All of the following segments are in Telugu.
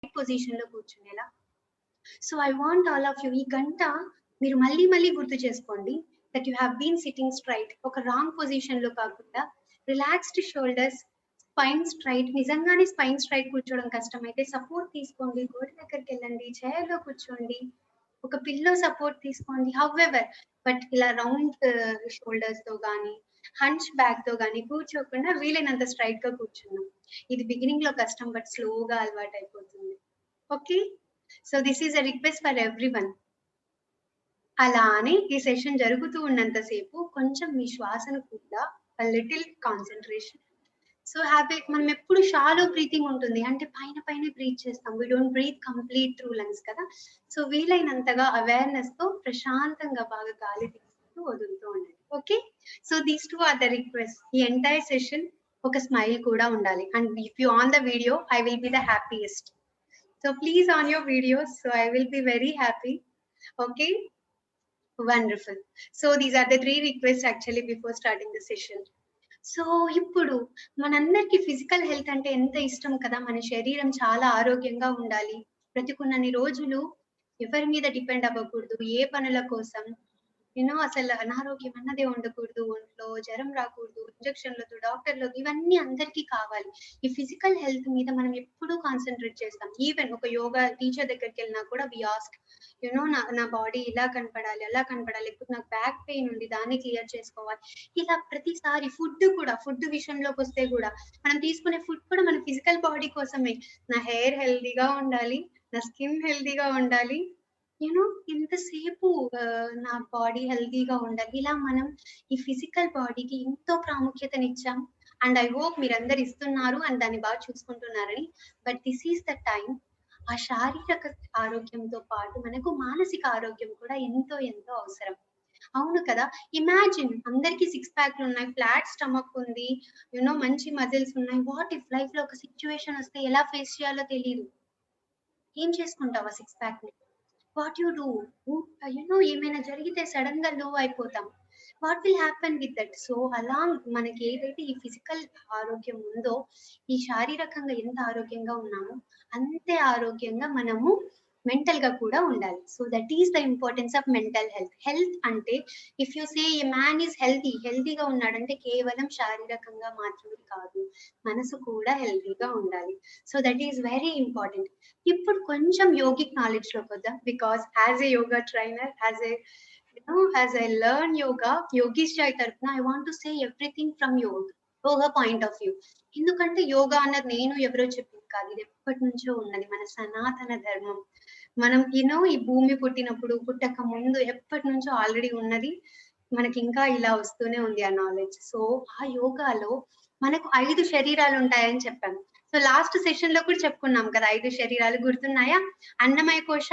స్ట్రైట్ పొజిషన్ లో కూర్చునేలా. So I want all of you ఈ గంట మీరు మళ్ళీ మళ్ళీ గుర్తు చేసుకోండి that you have been sitting straight, ఒక రాంగ్ పొజిషన్ లో కాకుండా రిలాక్స్డ్ షోల్డర్స్, స్పైన్ స్ట్రైట్. నిజంగానే స్పైన్ స్ట్రైట్ కూర్చోవడం కష్టమైతే సపోర్ట్ తీసుకోండి, గోడ దగ్గరికి వెళ్ళండి, చైర్ లో కూర్చోండి, ఒక పిల్లో సపోర్ట్ తీసుకోండి. హౌఎవర్ బట్ ఇలా రౌండ్ షోల్డర్స్ తో గానీ హంచ్ బ్యాక్ తో గానీ కూర్చోకుండా వీలైనంత స్ట్రైట్ గా కూర్చున్నాం. ఇది బిగినింగ్ లో కష్టం బట్ స్లోగా అలవాటు అయిపోతుంది. Okay, so this is a request for everyone. అలా అని ఈ సెషన్ జరుగుతూ ఉన్నంతసేపు కొంచెం మీ శ్వాసను కూడా లిటిల్ కాన్సన్ట్రేషన్. సో మనం ఎప్పుడు షాలో బ్రీతింగ్ ఉంటుంది అంటే పైన పైన బ్రీత్ చేస్తాం, we don't breathe complete through lungs కదా. సో వీలైనంతగా అవేర్నెస్ తో ప్రశాంతంగా బాగా గాలి తీసుకుంటూ వదులుతూ ఉండండి. Okay, so these two are the request. ఈ ఎంటైర్ సెషన్ ఒక స్మైల్ కూడా ఉండాలి. And if you on the video I will be the happiest. So please on your videos, so I will be very happy. Okay, wonderful. So these are the 3 requests actually before starting the session. So ఇప్పుడు మనందరికి ఫిజికల్ హెల్త్ అంటే ఎంత ఇష్టం కదా. మన శరీరం చాలా ఆరోగ్యంగా ఉండాలి, బ్రతికున్నన్ని రోజులు ఎవరి మీద డిపెండ్ అవ్వకూడదు ఏ పనుల కోసం. అసలు అనారోగ్యం అన్నదే ఉండకూడదు, ఒంట్లో జ్వరం రాకూడదు, ఇంజక్షన్లతో డాక్టర్లతో ఇవన్నీ అందరికీ కావాలి. ఈ ఫిజికల్ హెల్త్ మీద మనం ఎప్పుడూ కాన్సన్ట్రేట్ చేస్తాం. ఈవెన్ ఒక యోగా టీచర్ దగ్గరికి వెళ్ళినా కూడా వి ఆస్క్ నా బాడీ ఇలా కనపడాలి అలా కనపడాలి, లేకపోతే నాకు బ్యాక్ పెయిన్ ఉంది దాన్ని క్లియర్ చేసుకోవాలి. ఇలా ప్రతిసారి ఫుడ్ విషయంలోకి వస్తే కూడా మనం తీసుకునే ఫుడ్ కూడా మన ఫిజికల్ బాడీ కోసమే. నా హెయిర్ హెల్దీగా ఉండాలి, నా స్కిన్ హెల్దీగా ఉండాలి, ఎంతసేపు నా బాడీ హెల్దీగా ఉండాలి. ఇలా మనం ఈ ఫిజికల్ బాడీకి ఎంతో ప్రాముఖ్యతనిచ్చాం. అండ్ ఐ హోప్ మీరందరు ఇస్తున్నారు అండ్ దాన్ని బాగా చూసుకుంటున్నారని. But this is the time. ఆ శారీరక ఆరోగ్యంతో పాటు మనకు మానసిక ఆరోగ్యం కూడా ఎంతో ఎంతో అవసరం. అవును కదా. ఇమాజిన్ అందరికి 6 ప్యాక్లు ఉన్నాయి, ఫ్లాట్ స్టమక్ ఉంది, మంచి మజిల్స్ ఉన్నాయి. వాట్ ఇఫ్ లైఫ్ లో ఒక సిచ్యువేషన్ వస్తే ఎలా ఫేస్ చేయాలో తెలియదు. ఏం చేసుకుంటావా 6 ప్యాక్ ని? What you do? ఏమైనా జరిగితే సడన్ గా లో అయిపోతాం. What will happen with that? So అలా మనకి ఏదైతే ఈ ఫిజికల్ ఆరోగ్యం ఉందో, ఈ శారీరకంగా ఎంత ఆరోగ్యంగా ఉన్నామో అంతే ఆరోగ్యంగా మనము మెంటల్ గా కూడా ఉండాలి. So that is the importance of mental health. Health అంటే if you say a man is హెల్తీగా ఉన్నాడంటే కేవలం శారీరకంగా మాత్రమే కాదు, మనసు కూడా హెల్తీగా ఉండాలి. So that is very important. ఇప్పుడు కొంచెం యోగిక్ నాలెడ్జ్ లోకి వద్దాం. Because as a yoga trainer, as I learn yoga, Yogish Jai tarafna I want to say everything from yoga point of view. ఎందుకంటే యోగా అన్నది నేను ఎవరో చెప్పింది కాదు, ఇది ఎప్పటి నుంచో ఉన్నది, మన సనాతన ధర్మం. మనం ఈ భూమి పుట్టక ముందు ఎప్పటి నుంచో ఆల్రెడీ ఉన్నది, మనకి ఇంకా ఇలా వస్తూనే ఉంది ఆ నాలెడ్జ్. సో ఆ యోగాలో మనకు 5 శరీరాలు ఉంటాయని చెప్పాను. సో లాస్ట్ సెషన్ లో కూడా చెప్పుకున్నాం కదా 5 శరీరాలు గుర్తున్నాయా? అన్నమయ కోశ,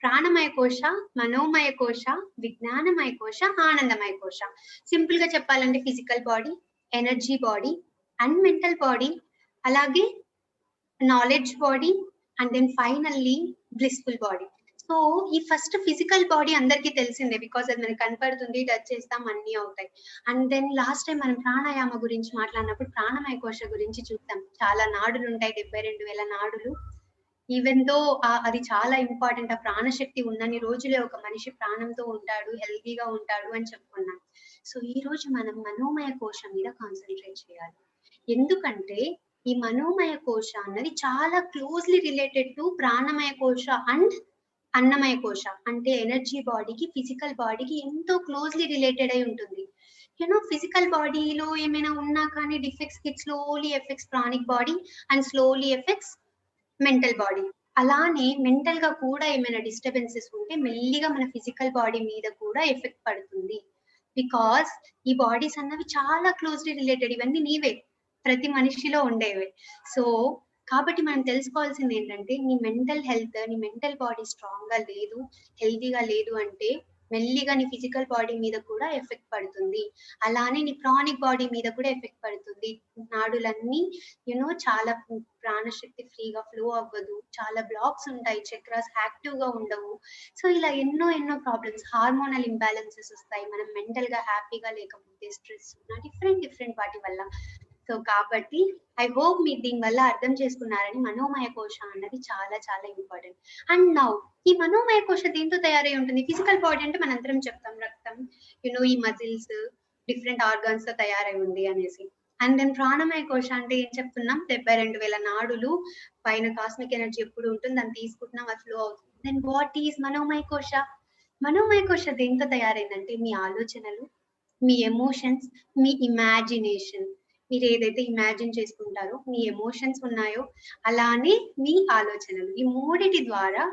ప్రాణమయ కోశ, మనోమయ కోశ, విజ్ఞానమయ కోశ, ఆనందమయ కోశ. సింపుల్ గా చెప్పాలంటే physical body, energy body and mental body, అలాగే knowledge body and then finally blissful body. So ఈ ఫస్ట్ ఫిజికల్ బాడీ అందరికీ తెలిసిందే, బికాస్ అది మనకి కనపడుతుంది, టచ్ చేస్తాం, అన్ని అవుతాయి. అండ్ దెన్ లాస్ట్ టైం మనం ప్రాణాయామ గురించి మాట్లాడినప్పుడు ప్రాణమయ కోశ గురించి చూస్తాం. చాలా నాడులు ఉంటాయి, 72,000 నాడులు. ఈవెన్ దో అది చాలా ఇంపార్టెంట్. ఆ ప్రాణశక్తి ఉన్నన్ని రోజులే ఒక మనిషి ప్రాణంతో ఉంటాడు, హెల్తీగా ఉంటాడు అని చెప్పుకున్నాం. సో ఈ రోజు మనం మనోమయ కోశం మీద కాన్సన్ట్రేట్ చేయాలి. ఎందుకంటే ఈ మనోమయ కోశ అన్నది చాలా క్లోజ్లీ రిలేటెడ్ టు ప్రాణమయ కోశ అండ్ అన్నమయ కోశ. అంటే ఎనర్జీ బాడీకి, ఫిజికల్ బాడీకి ఎంతో క్లోజ్లీ రిలేటెడ్ అయి ఉంటుంది. ఫిజికల్ బాడీలో ఏమైనా ఉన్నా కానీ డిఫెక్ట్స్ కి slowly effects pranic body and slowly effects mental body. అలానే మెంటల్ గా కూడా ఏమైనా డిస్టర్బెన్సెస్ ఉంటే మెల్లిగా మన ఫిజికల్ బాడీ మీద కూడా ఎఫెక్ట్ పడుతుంది. బికాస్ ఈ బాడీస్ అన్నవి చాలా క్లోజ్లీ రిలేటెడ్, ఇవన్నీ నీవే, ప్రతి మనిషిలో ఉండేవే. సో కాబట్టి మనం తెలుసుకోవాల్సింది ఏంటంటే నీ మెంటల్ హెల్త్, నీ మెంటల్ బాడీ స్ట్రాంగ్ గా లేదు, హెల్తీగా లేదు అంటే మెల్లిగా నీ ఫిజికల్ బాడీ మీద కూడా ఎఫెక్ట్ పడుతుంది. అలానే నీ ప్రాణిక్ బాడీ మీద కూడా ఎఫెక్ట్ పడుతుంది. నాడులన్నీ చాలా ప్రాణశక్తి ఫ్రీగా ఫ్లో అవ్వదు, చాలా బ్లాక్స్ ఉంటాయి, చక్రాస్ యాక్టివ్ గా ఉండవు. సో ఇలా ఎన్నో ప్రాబ్లమ్స్, హార్మోనల్ ఇంబ్యాలెన్సెస్ వస్తాయి, మనం మెంటల్ గా హ్యాపీగా లేకపోతే, స్ట్రెస్ డిఫరెంట్ వాటి వల్ల. సో కాబట్టి ఐ హోప్ మీరు దీని వల్ల అర్థం చేసుకున్నారని. మనోమయ కోశ అన్నది చాలా చాలా ఇంపార్టెంట్. అండ్ నౌ ఈ మనోమయ కోశ దేంతో తయారై ఉంటుంది? ఫిజికల్ బాడీ అంటే మనందరం చెప్తాం రక్తం, ఈ మజిల్స్, డిఫరెంట్ ఆర్గాన్స్ తో తయారై ఉంది అనేసి. అండ్ దెన్ ప్రాణమయ కోశ అంటే ఏం చెప్తున్నాం? 72,000 నాడులు, పైన కాస్మిక్ ఎనర్జీ ఎప్పుడు ఉంటుంది, దాన్ని తీసుకుంటున్నాం, అది ఫ్లో అవుతుంది. దెన్ వాట్ ఈస్ మనోమయ కోశ? మనోమయ కోశ దేంతో తయారైందంటే మీ ఆలోచనలు, మీ ఎమోషన్స్, మీ ఇమాజినేషన్. మీరు ఏదైతే ఇమాజిన్ చేసుకుంటారో, మీ ఎమోషన్స్ ఉన్నాయో, అలానే మీ ఆలోచనలు. ఈ మూడిటి ద్వారా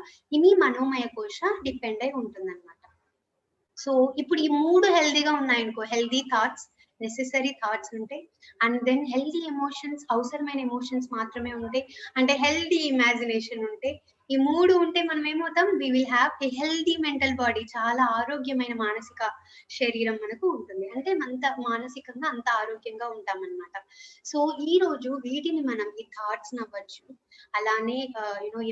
మీ మనోమయ కోశ డిపెండ్ అయి ఉంటుందన్నమాట. సో ఇప్పుడు ఈ 3 హెల్తీగా ఉన్నాయనుకో, హెల్తీ థాట్స్, నెసెసరీ థాట్స్ ఉంటాయి. అండ్ దెన్ హెల్తీ ఎమోషన్స్, అవసరమైన ఎమోషన్స్ మాత్రమే ఉంటాయి. అంటే హెల్తీ ఇమాజినేషన్ ఉంటే, ఈ 3 ఉంటే మనం ఏమవుతాం? We will have a healthy mental body. చాలా ఆరోగ్యమైన మానసిక శరీరం మనకు ఉంటుంది. అంటే అంత మానసికంగా అంత ఆరోగ్యంగా ఉంటామన్నమాట. సో ఈ రోజు వీటిని మనం, ఈ థాట్స్ అవ్వచ్చు, అలానే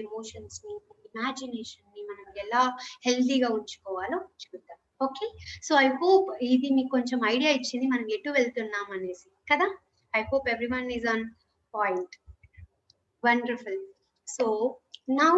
ఎమోషన్స్ ని, ఇమాజినేషన్ ని మనం ఎలా హెల్తీగా ఉంచుకోవాలో చూద్దాం. ఓకే, సో ఐ హోప్ ఇది మీకు కొంచెం ఐడియా ఇచ్చింది మనం ఎటు వెళ్తున్నాం అనేసి కదా. I hope everyone is on point. Wonderful. So now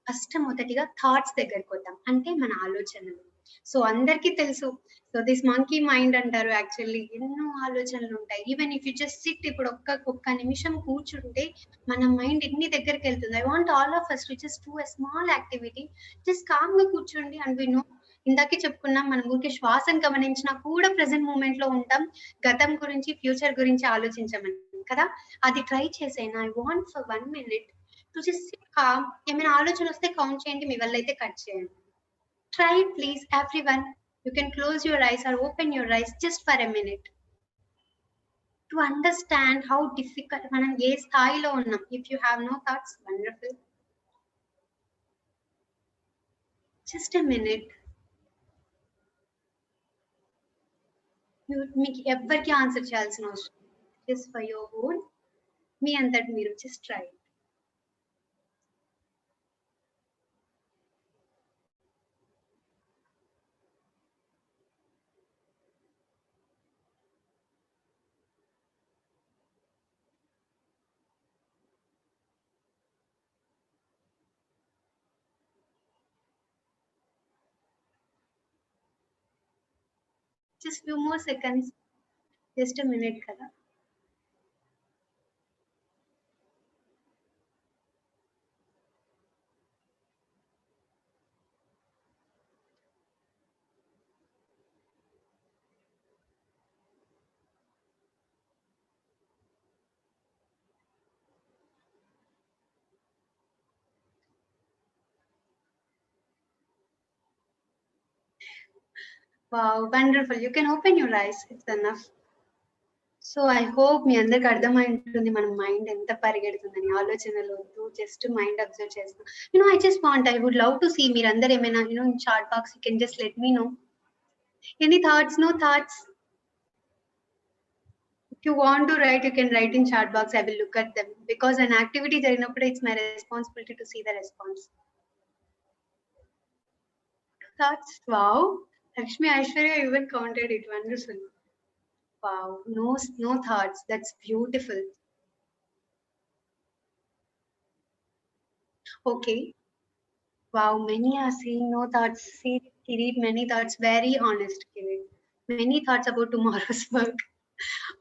first మొదటిగా థాట్స్ దగ్గరికి వద్దాం, అంటే మన ఆలోచనలు. సో అందరికీ తెలుసు, సో దిస్ మంకీ మైండ్ అంటారు. యాక్చువల్లీ ఎన్నో ఆలోచనలు ఉంటాయి. Even if you just sit, ఇప్పుడు ఒక్క నిమిషం కూర్చుంటే మన మైండ్ ఎన్ని దగ్గరికి వెళ్తుంది. I want all of us to just do a small activity. Just calm గా కూర్చోండి. అండ్ వి నో, ఇందాకే చెప్పుకున్నాం, మనం ఊరికే శ్వాసను గమనించినా కూడా ప్రెసెంట్ మూమెంట్ లో ఉంటాం. గతం గురించి, ఫ్యూచర్ గురించి ఆలోచించమని కదా. అది ట్రై చేసేనా. I want for 1 minute to just sit calm. ఏమైనా ఆలోచన వస్తే కౌంట్ చేయండి, మీ వల్ల అయితే కట్ చేయండి. Try it, please, everyone. You can close your eyes or open your eyes just for a minute to understand how difficult మనం ఏ స్థాయిలో ఉన్నాం. If you have no thoughts, wonderful. Just a minute. మీకు ఎవ్వరికి ఆన్సర్ చేయాల్సిన అవసరం, just for your own, మీ అంతటి మీరు just try it. Just few more seconds. Just a minute కదా. Wow, wonderful. You can open your eyes. It's enough. So I hope మీ అందరికి అర్థమై ఉంటుంది మన మైండ్ ఎంత పరిగెడుతుందని. ఆలోచనలు వద్దు, జస్ట్ మైండ్ అబ్జర్వ్ చేస్తాం. I just want, I would love to see మీరందరూ ఏమైనా in chat box you can just let me know any thoughts. No thoughts? If you want to write, you can write in chat box. I will look at them because an activity జరిగినప్పుడు it's my responsibility to see the response. Thoughts? Wow, Lakshmi Aishwarya even counted it. Wonderful. Wow, no thoughts. That's beautiful. Okay. Wow, many are saying no thoughts. See, Kirit, many thoughts. Very honest, Kirit. Many thoughts about tomorrow's work.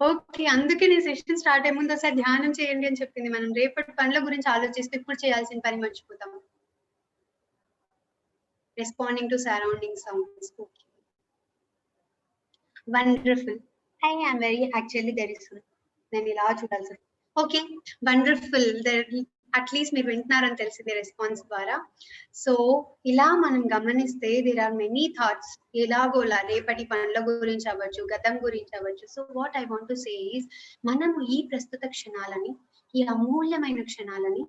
Okay, అందుకే నేను సెషన్ స్టార్ట్ అయ్యే ముందు ఒకసారి ధ్యానం చేయండి అని చెప్పింది. మనం రేపటి పనుల గురించి ఆలోచిస్తే ఇప్పుడు చేయాల్సిన పని మర్చిపోతాం. Responding to surrounding sounds. Okay, wonderful. I am very actually there is, నేను ఇలా చూడాల్సి. Okay, wonderful. అట్లీస్ట్ మీరు వింటున్నారని తెలిసింది రెస్పాన్స్ ద్వారా. సో ఇలా మనం గమనిస్తే దేర్ ఆర్ మెనీ థాట్స్. ఎలాగోలా రేపటి పనుల గురించి అవ్వచ్చు, గతం గురించి అవ్వచ్చు. So what I want to say is, మనము ఈ ప్రస్తుత క్షణాలని, ఈ అమూల్యమైన క్షణాలని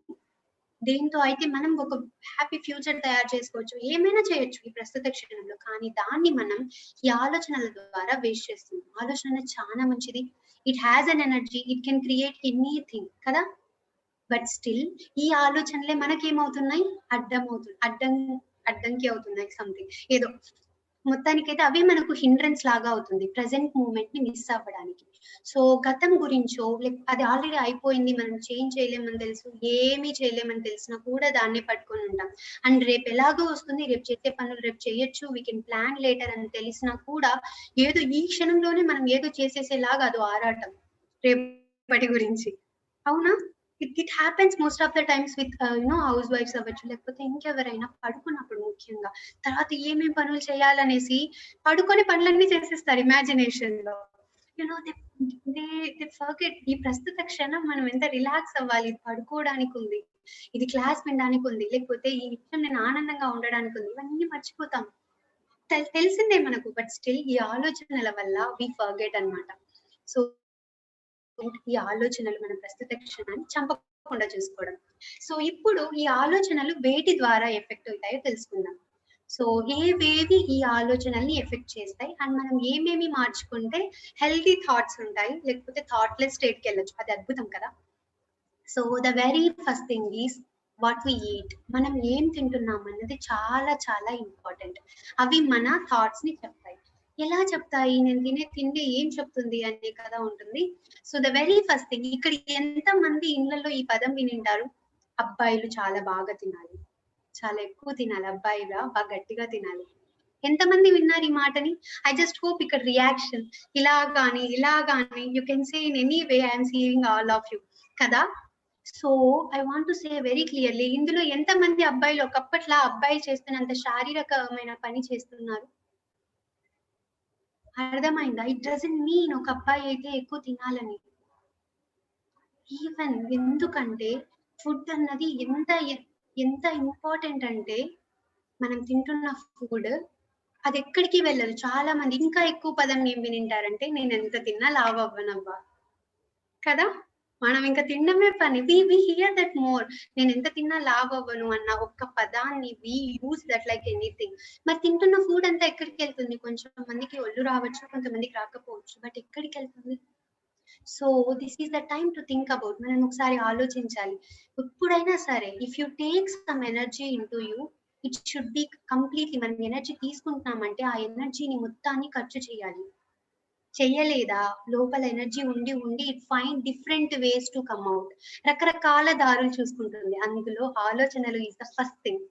దేంతో అయితే మనం ఒక హ్యాపీ ఫ్యూచర్ తయారు చేసుకోవచ్చు, ఏమైనా చేయొచ్చు ఈ ప్రస్తుత క్షణంలో. కానీ దాన్ని మనం ఈ ఆలోచనల ద్వారా వేస్ట్ చేస్తున్నాం. ఆలోచన చాలా మంచిది. It has an energy, it can create anything కదా. బట్ స్టిల్ ఈ ఆలోచనలే మనకేమవుతున్నాయి? అడ్డంకి అవుతున్నాయి. సంథింగ్ ఏదో మొత్తానికైతే అవే మనకు హిండ్రన్స్ లాగా అవుతుంది ప్రెజెంట్ మూమెంట్ ని మిస్ అవ్వడానికి. సో గతం గురించో అది ఆల్రెడీ అయిపోయింది, మనం చేంజ్ చేయలేమని తెలుసు, ఏమీ చేయలేమని తెలిసినా కూడా దాన్నే పట్టుకొని ఉంటాం. అండ్ రేపు ఎలాగో వస్తుంది, రేపు చేసే పనులు రేపు చేయొచ్చు, వీ కెన్ ప్లాన్ లేటర్ అని తెలిసినా కూడా ఏదో ఈ క్షణంలోనే మనం ఏదో చేసేసేలాగా అదో ఆరాటం రేపటి గురించి. అవునా? It happens most of the times with house wives అవ్వచ్చు, లేకపోతే ఇంకెవరైనా పడుకున్నప్పుడు ముఖ్యంగా. తర్వాత ఏమేం పనులు చేయాలనేసి పడుకొని పనులన్నీ చేసేస్తారు ఇమాజినేషన్ లో. దే ఫర్గెట్ ఈ ప్రస్తుత క్షణం మనం ఎంత రిలాక్స్ అవ్వాలి, పడుకోవడానికి ఉంది, ఇది క్లాస్ వినడానికి ఉంది, లేకపోతే ఈ నిమిషం నేను ఆనందంగా ఉండడానికి ఉంది, ఇవన్నీ మర్చిపోతాం. తెలిసిందే మనకు, బట్ స్టిల్ ఈ ఆలోచనల వల్ల వి ఫర్గెట్ అన్నమాట. సో ఈ ఆలోచనలు మన ప్రస్తుత క్షణాన్ని చంపకుండా చూసుకోవడం. సో ఇప్పుడు ఈ ఆలోచనలు వేటి ద్వారా ఎఫెక్ట్ అవుతాయో తెలుసుకుందాం. సో ఏవేవి ఈ ఆలోచనల్ని ఎఫెక్ట్ చేస్తాయి అండ్ మనం ఏమేమి మార్చుకుంటే హెల్తీ థాట్స్ ఉంటాయి, లేకపోతే థాట్లెస్ స్టేట్కి వెళ్ళొచ్చు. అది అద్భుతం కదా. So the very first thing is what we eat. మనం ఏం తింటున్నాం అన్నది చాలా చాలా ఇంపార్టెంట్. అవి మన థాట్స్ ని చెప్తాయి. ఎలా చెప్తాయి? నేను తినే తిండి ఏం చెప్తుంది అనే కదా ఉంటుంది. So the very first thing, ఇక్కడ ఎంత మంది ఇళ్లలో ఈ పదం వినింటారు, అబ్బాయిలు చాలా బాగా తినాలి, చాలా ఎక్కువ తినాలి, అబ్బాయిగా బాగా గట్టిగా తినాలి. ఎంతమంది విన్నారు ఈ మాటని? ఐ జస్ట్ హోప్ ఇక్కడ రియాక్షన్ ఇలా కానీ you can say in any way I'm seeing all of you కదా. So I want to say very clearly, ఇందులో ఎంతమంది అబ్బాయిలు ఒకప్పట్లా అబ్బాయిలు చేస్తున్నంత శారీరకమైన పని చేస్తున్నారు? అర్థమైందా? ఇట్ డజంట్ మీన్ ఒక అబ్బాయి అయితే ఎక్కువ తినాలని. ఈవెన్ ఎందుకంటే ఫుడ్ అన్నది ఎంత ఇంపార్టెంట్ అంటే, మనం తింటున్న ఫుడ్ అది ఎక్కడికి వెళ్ళదు. చాలా మంది ఇంకా ఎక్కువ పదం ఏం వినింటారంటే, నేను ఎంత తిన్నా లావు అవ్వనవ్వా కదా. మనం ఇంకా తినడమే పని. We hear that more. నేను ఎంత తిన్నా లావ్ అవ్వను అన్న ఒక్క పదాన్ని we use that like anything. మరి తింటున్న ఫుడ్ అంతా ఎక్కడికి వెళ్తుంది? కొంచెం మందికి ఒళ్ళు రావచ్చు, కొంతమందికి రాకపోవచ్చు, బట్ ఎక్కడికి వెళ్తుంది? So this is the time to think about. మనం ఒకసారి ఆలోచించాలి. ఎప్పుడైనా సరే if you take some energy into you, it should be completely. మనం ఎనర్జీ తీసుకుంటున్నామంటే ఆ ఎనర్జీని మొత్తాన్ని ఖర్చు చేయాలి. చెయ్యలేదా, లోపల ఎనర్జీ ఉండి ఉండి it find different ways to come out. రకరకాల దారులు చూసుకుంటుంది. అందులో ఆలోచనలు ఈస్ ద ఫస్ట్ థింగ్.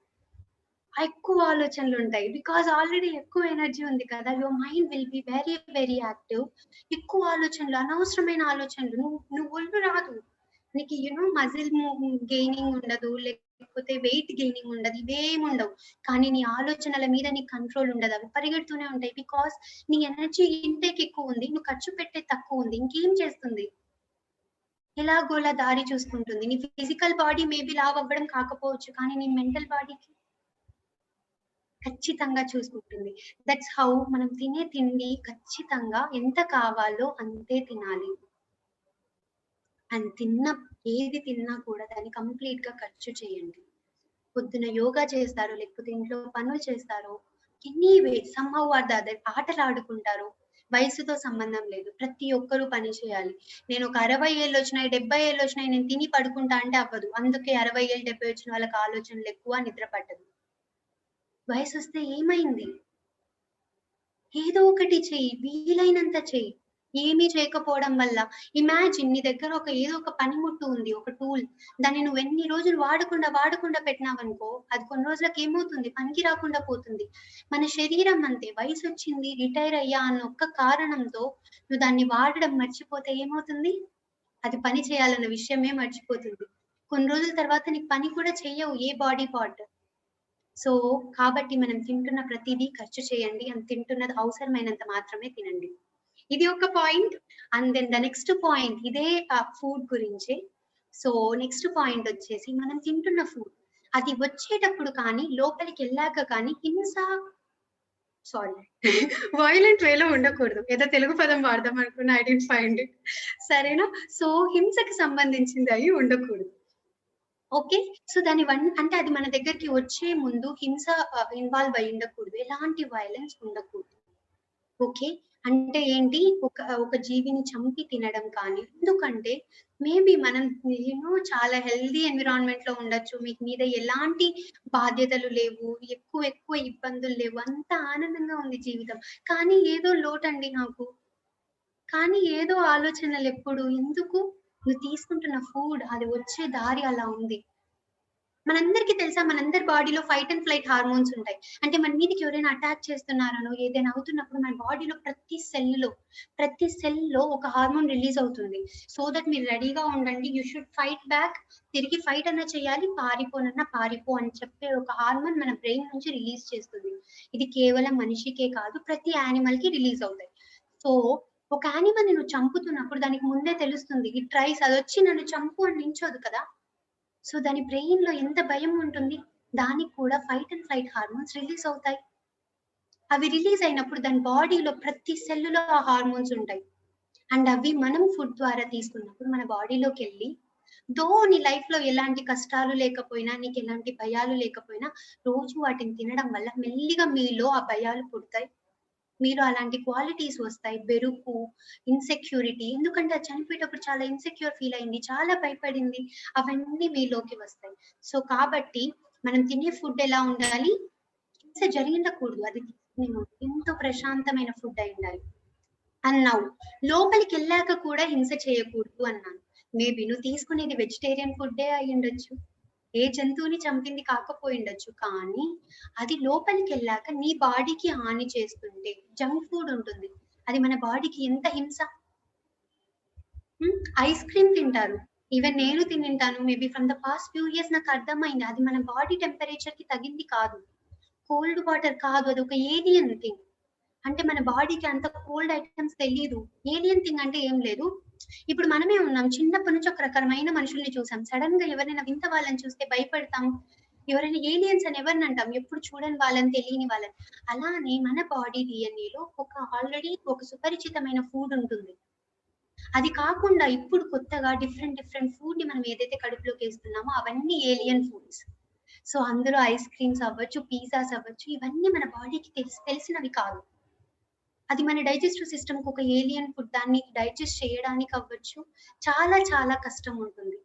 ఎక్కువ ఆలోచనలు ఉంటాయి బికాస్ ఆల్రెడీ ఎక్కువ ఎనర్జీ ఉంది కదా. Your mind will be very very active. ఎక్కువ ఆలోచనలు, అనవసరమైన ఆలోచనలు, నువ్వు ఒళ్ళు రాదు నీకు. మజిల్ గెయినింగ్ ఉండదు, లేకపోతే వెయిట్ గెయినింగ్ ఉండదు, ఇవేం ఉండవు. కానీ నీ ఆలోచనల మీద నీ కంట్రోల్ ఉండదు, అవి పరిగెడుతూనే ఉంటాయి. బికాస్ నీ ఎనర్జీ ఇంటేక్ ఎక్కువ ఉంది, నువ్వు ఖర్చు పెట్టే తక్కువ ఉంది. ఇంకేం చేస్తుంది? ఎలాగోలా దారి చూసుకుంటుంది. నీ ఫిజికల్ బాడీ మేబీ లావ్ అవ్వడం కాకపోవచ్చు, కానీ నీ మెంటల్ బాడీకి ఖచ్చితంగా చూసుకుంటుంది. దట్స్ హౌ మనం తినే తిండి ఖచ్చితంగా ఎంత కావాలో అంతే తినాలి. అండ్ ఏది తిన్నా కూడా దాన్ని కంప్లీట్ గా ఖర్చు చేయండి. పొద్దున యోగా చేస్తారు, లేకపోతే ఇంట్లో పనులు చేస్తారు, anyway somehow or the other, ఆటలు ఆడుకుంటారు. వయసుతో సంబంధం లేదు, ప్రతి ఒక్కరూ పని చేయాలి. నేను ఒక 60 ఏళ్ళు వచ్చినాయి, 70 ఏళ్ళు వచ్చినాయి, నేను తిని పడుకుంటా అంటే అవ్వదు. అందుకే 60 ఏళ్ళు 70 వచ్చిన వాళ్ళకి ఆలోచనలు ఎక్కువ, నిద్ర పట్టదు. వయసు వస్తే ఏమైంది? ఏదో ఒకటి చెయ్యి, వీలైనంత చెయ్యి. ఏమీ చేయకపోవడం వల్ల ఇమాజిన్, నీ దగ్గర ఏదో ఒక పనిముట్టు ఉంది, ఒక టూల్. దాన్ని నువ్వు ఎన్ని రోజులు వాడకుండా పెట్టినావనుకో, అది కొన్ని రోజులకు ఏమవుతుంది? పనికి రాకుండా పోతుంది. మన శరీరం అంతే. వయసు వచ్చింది, రిటైర్ అయ్యా అన్న ఒక్క కారణంతో నువ్వు దాన్ని వాడడం మర్చిపోతే ఏమవుతుంది? అది పని చేయాలన్న విషయమే మర్చిపోతుంది. కొన్ని రోజుల తర్వాత నీకు పని కూడా చెయ్యవు ఏ బాడీ పార్ట్. సో కాబట్టి మనం తింటున్న ప్రతిదీ ఖర్చు చేయండి. తింటున్నది అవసరమైనంత మాత్రమే తినండి. ఇది ఒక point. And then the next point ఇదే ఫుడ్ గురించే. సో నెక్స్ట్ పాయింట్ వచ్చేసి, మనం తింటున్న ఫుడ్ అది వచ్చేటప్పుడు కానీ లోపలికి వెళ్ళాక కానీ సారీ వైలెంట్ వేలో ఉండకూడదు. ఏదో తెలుగు పదం వాడదాం అనుకున్న, ఐ డెంట్ ఫైండ్ ఇట్. సరేనా? సో హింసకి సంబంధించింది అయి ఉండకూడదు. ఓకే. సో దాని అంటే అది మన దగ్గరికి వచ్చే ముందు హింస ఇన్వాల్వ్ అయి ఉండకూడదు. ఎలాంటి వయలెన్స్ ఉండకూడదు. ఓకే. అంటే ఏంటి? ఒక జీవిని చంపి తినడం కానీ, ఎందుకంటే మేబీ మనం చాలా హెల్తీ ఎన్విరాన్మెంట్‌లో ఉండొచ్చు. మీకు మీద ఎలాంటి బాధ్యతలు లేవు. ఎక్కువ ఇబ్బందులు లేవు. అంత ఆనందంగా ఉంది జీవితం. కానీ ఏదో లోటండి నాకు. కానీ ఏదో ఆలోచనలెప్పుడు ఎందుకు? నువ్వు తీసుకుంటున్న ఫుడ్ అది వచ్చే దారి అలా ఉంది. మనందరికీ తెలుసా మనందరి బాడీలో ఫైట్ అండ్ ఫ్లైట్ హార్మోన్స్ ఉంటాయి. అంటే మన మీదకి ఎవరైనా అటాక్ చేస్తున్నారనో, ఏదైనా అవుతున్నప్పుడు మన బాడీలో ప్రతి సెల్‌లో ఒక హార్మోన్ రిలీజ్ అవుతుంది. సో దట్ మీరు రెడీగా ఉండండి. You should fight back. తిరిగి ఫైట్ అన్నా చేయాలి, పారిపోనన్నా పారిపో అని చెప్పే ఒక హార్మోన్ మన బ్రెయిన్ నుంచి రిలీజ్ చేస్తుంది. ఇది కేవలం మనిషికే కాదు, ప్రతి యానిమల్‌కి రిలీజ్ అవుతాయి. సో, ఒక యానిమల్‌ని నువ్వు చంపుతున్నప్పుడు దానికి ముందే తెలుస్తుంది. ఇట్ ట్రైస్ అదొచ్చి నన్ను చంపు అని నించోదు కదా! సో, దాని బ్రెయిన్‌లో ఎంత భయం ఉంటుంది. దానికి కూడా fight and flight hormones release అవుతాయి. అవి రిలీజ్ అయినప్పుడు దాని బాడీలో ప్రతి సెల్లులో ఆ హార్మోన్స్ ఉంటాయి. అండ్ అవి మనం ఫుడ్ ద్వారా తీసుకున్నప్పుడు మన బాడీలోకెళ్ళి నీ లైఫ్‌లో ఎలాంటి కష్టాలు లేకపోయినా, నీకెలాంటి భయాలు లేకపోయినా, రోజు వాటిని తినడం వల్ల మెల్లిగా మీలో ఆ భయాలు పుడతాయి. మీలో అలాంటి క్వాలిటీస్ వస్తాయి. బెరుకు, ఇన్‌సెక్యూరిటీ ఎందుకంటే అది చనిపోయేటప్పుడు చాలా ఇన్‌సెక్యూర్ ఫీల్ అయింది. చాలా భయపడింది. అవన్నీ మీలోకి వస్తాయి. సో, కాబట్టి మనం తినే ఫుడ్ ఎలా ఉండాలి? హింస జరిగిండకూడదు. అది తీసుకునే ముందు ఎంతో ప్రశాంతమైన ఫుడ్ అయ్యుండాలి. అన్నావు. లోపలికెళ్ళాక కూడా హింస చేయకూడదు అన్నాను. మేబీ నువ్వు తీసుకునేది వెజిటేరియన్ ఫుడ్డే అయ్యుండొచ్చు. ఏ జంతువుని చంపింది కాకపోయుండొచ్చు. కానీ అది లోపలికెళ్ళాక నీ బాడీకి హాని చేస్తుంటే జంక్ ఫుడ్ ఉంటుంది. అది మన బాడీకి ఎంత హింస. ఐస్ క్రీమ్ తింటారు. ఈవెన్ నేను తినుంటాను. Maybe from the past few years నాకర్థమైంది. అది మన బాడీ టెంపరేచర్‌కి తగింది కాదు. కోల్డ్ వాటర్ కాదు. అదొక ఏలియన్ థింగ్. అంటే మన బాడీకి అంత కోల్డ్ ఐటెమ్స్ తెలీదు. ఏలియన్ థింగ్ అంటే ఏం లేదు. ఇప్పుడు మనమే ఉన్నాం. చిన్నప్పటి నుంచి ఒక రకమైన మనుషుల్ని చూసాం. సడెన్‌గా ఎవరైనా వింత వాళ్ళని చూస్తే భయపడతాం. ఎవరైనా ఏలియన్స్ అని ఎవరినంటాం? ఎప్పుడు చూడని వాళ్ళని, తెలియని వాళ్ళని. అలానే మన బాడీ డీఎన్ఏలో ఆల్రెడీ ఒక సుపరిచితమైన ఫుడ్ ఉంటుంది. అది కాకుండా ఇప్పుడు కొత్తగా డిఫరెంట్ ఫుడ్‌ని మనం ఏదైతే కడుపులోకేస్తున్నామో అవన్నీ ఏలియన్ ఫుడ్స్. సో, అందులో ఐస్ క్రీమ్స్ అవ్వచ్చు, పిజ్జాస్ అవ్వచ్చు, ఇవన్నీ మన బాడీకి తెలిసినవి కాదు. అది మన డైజెస్టివ్ సిస్టమ్‌కి ఒక ఏలియన్ ఫుడ్. దాన్ని డైజెస్ట్ చేయడానికి అవ్వచ్చు, చాలా కష్టం ఉంటుంది.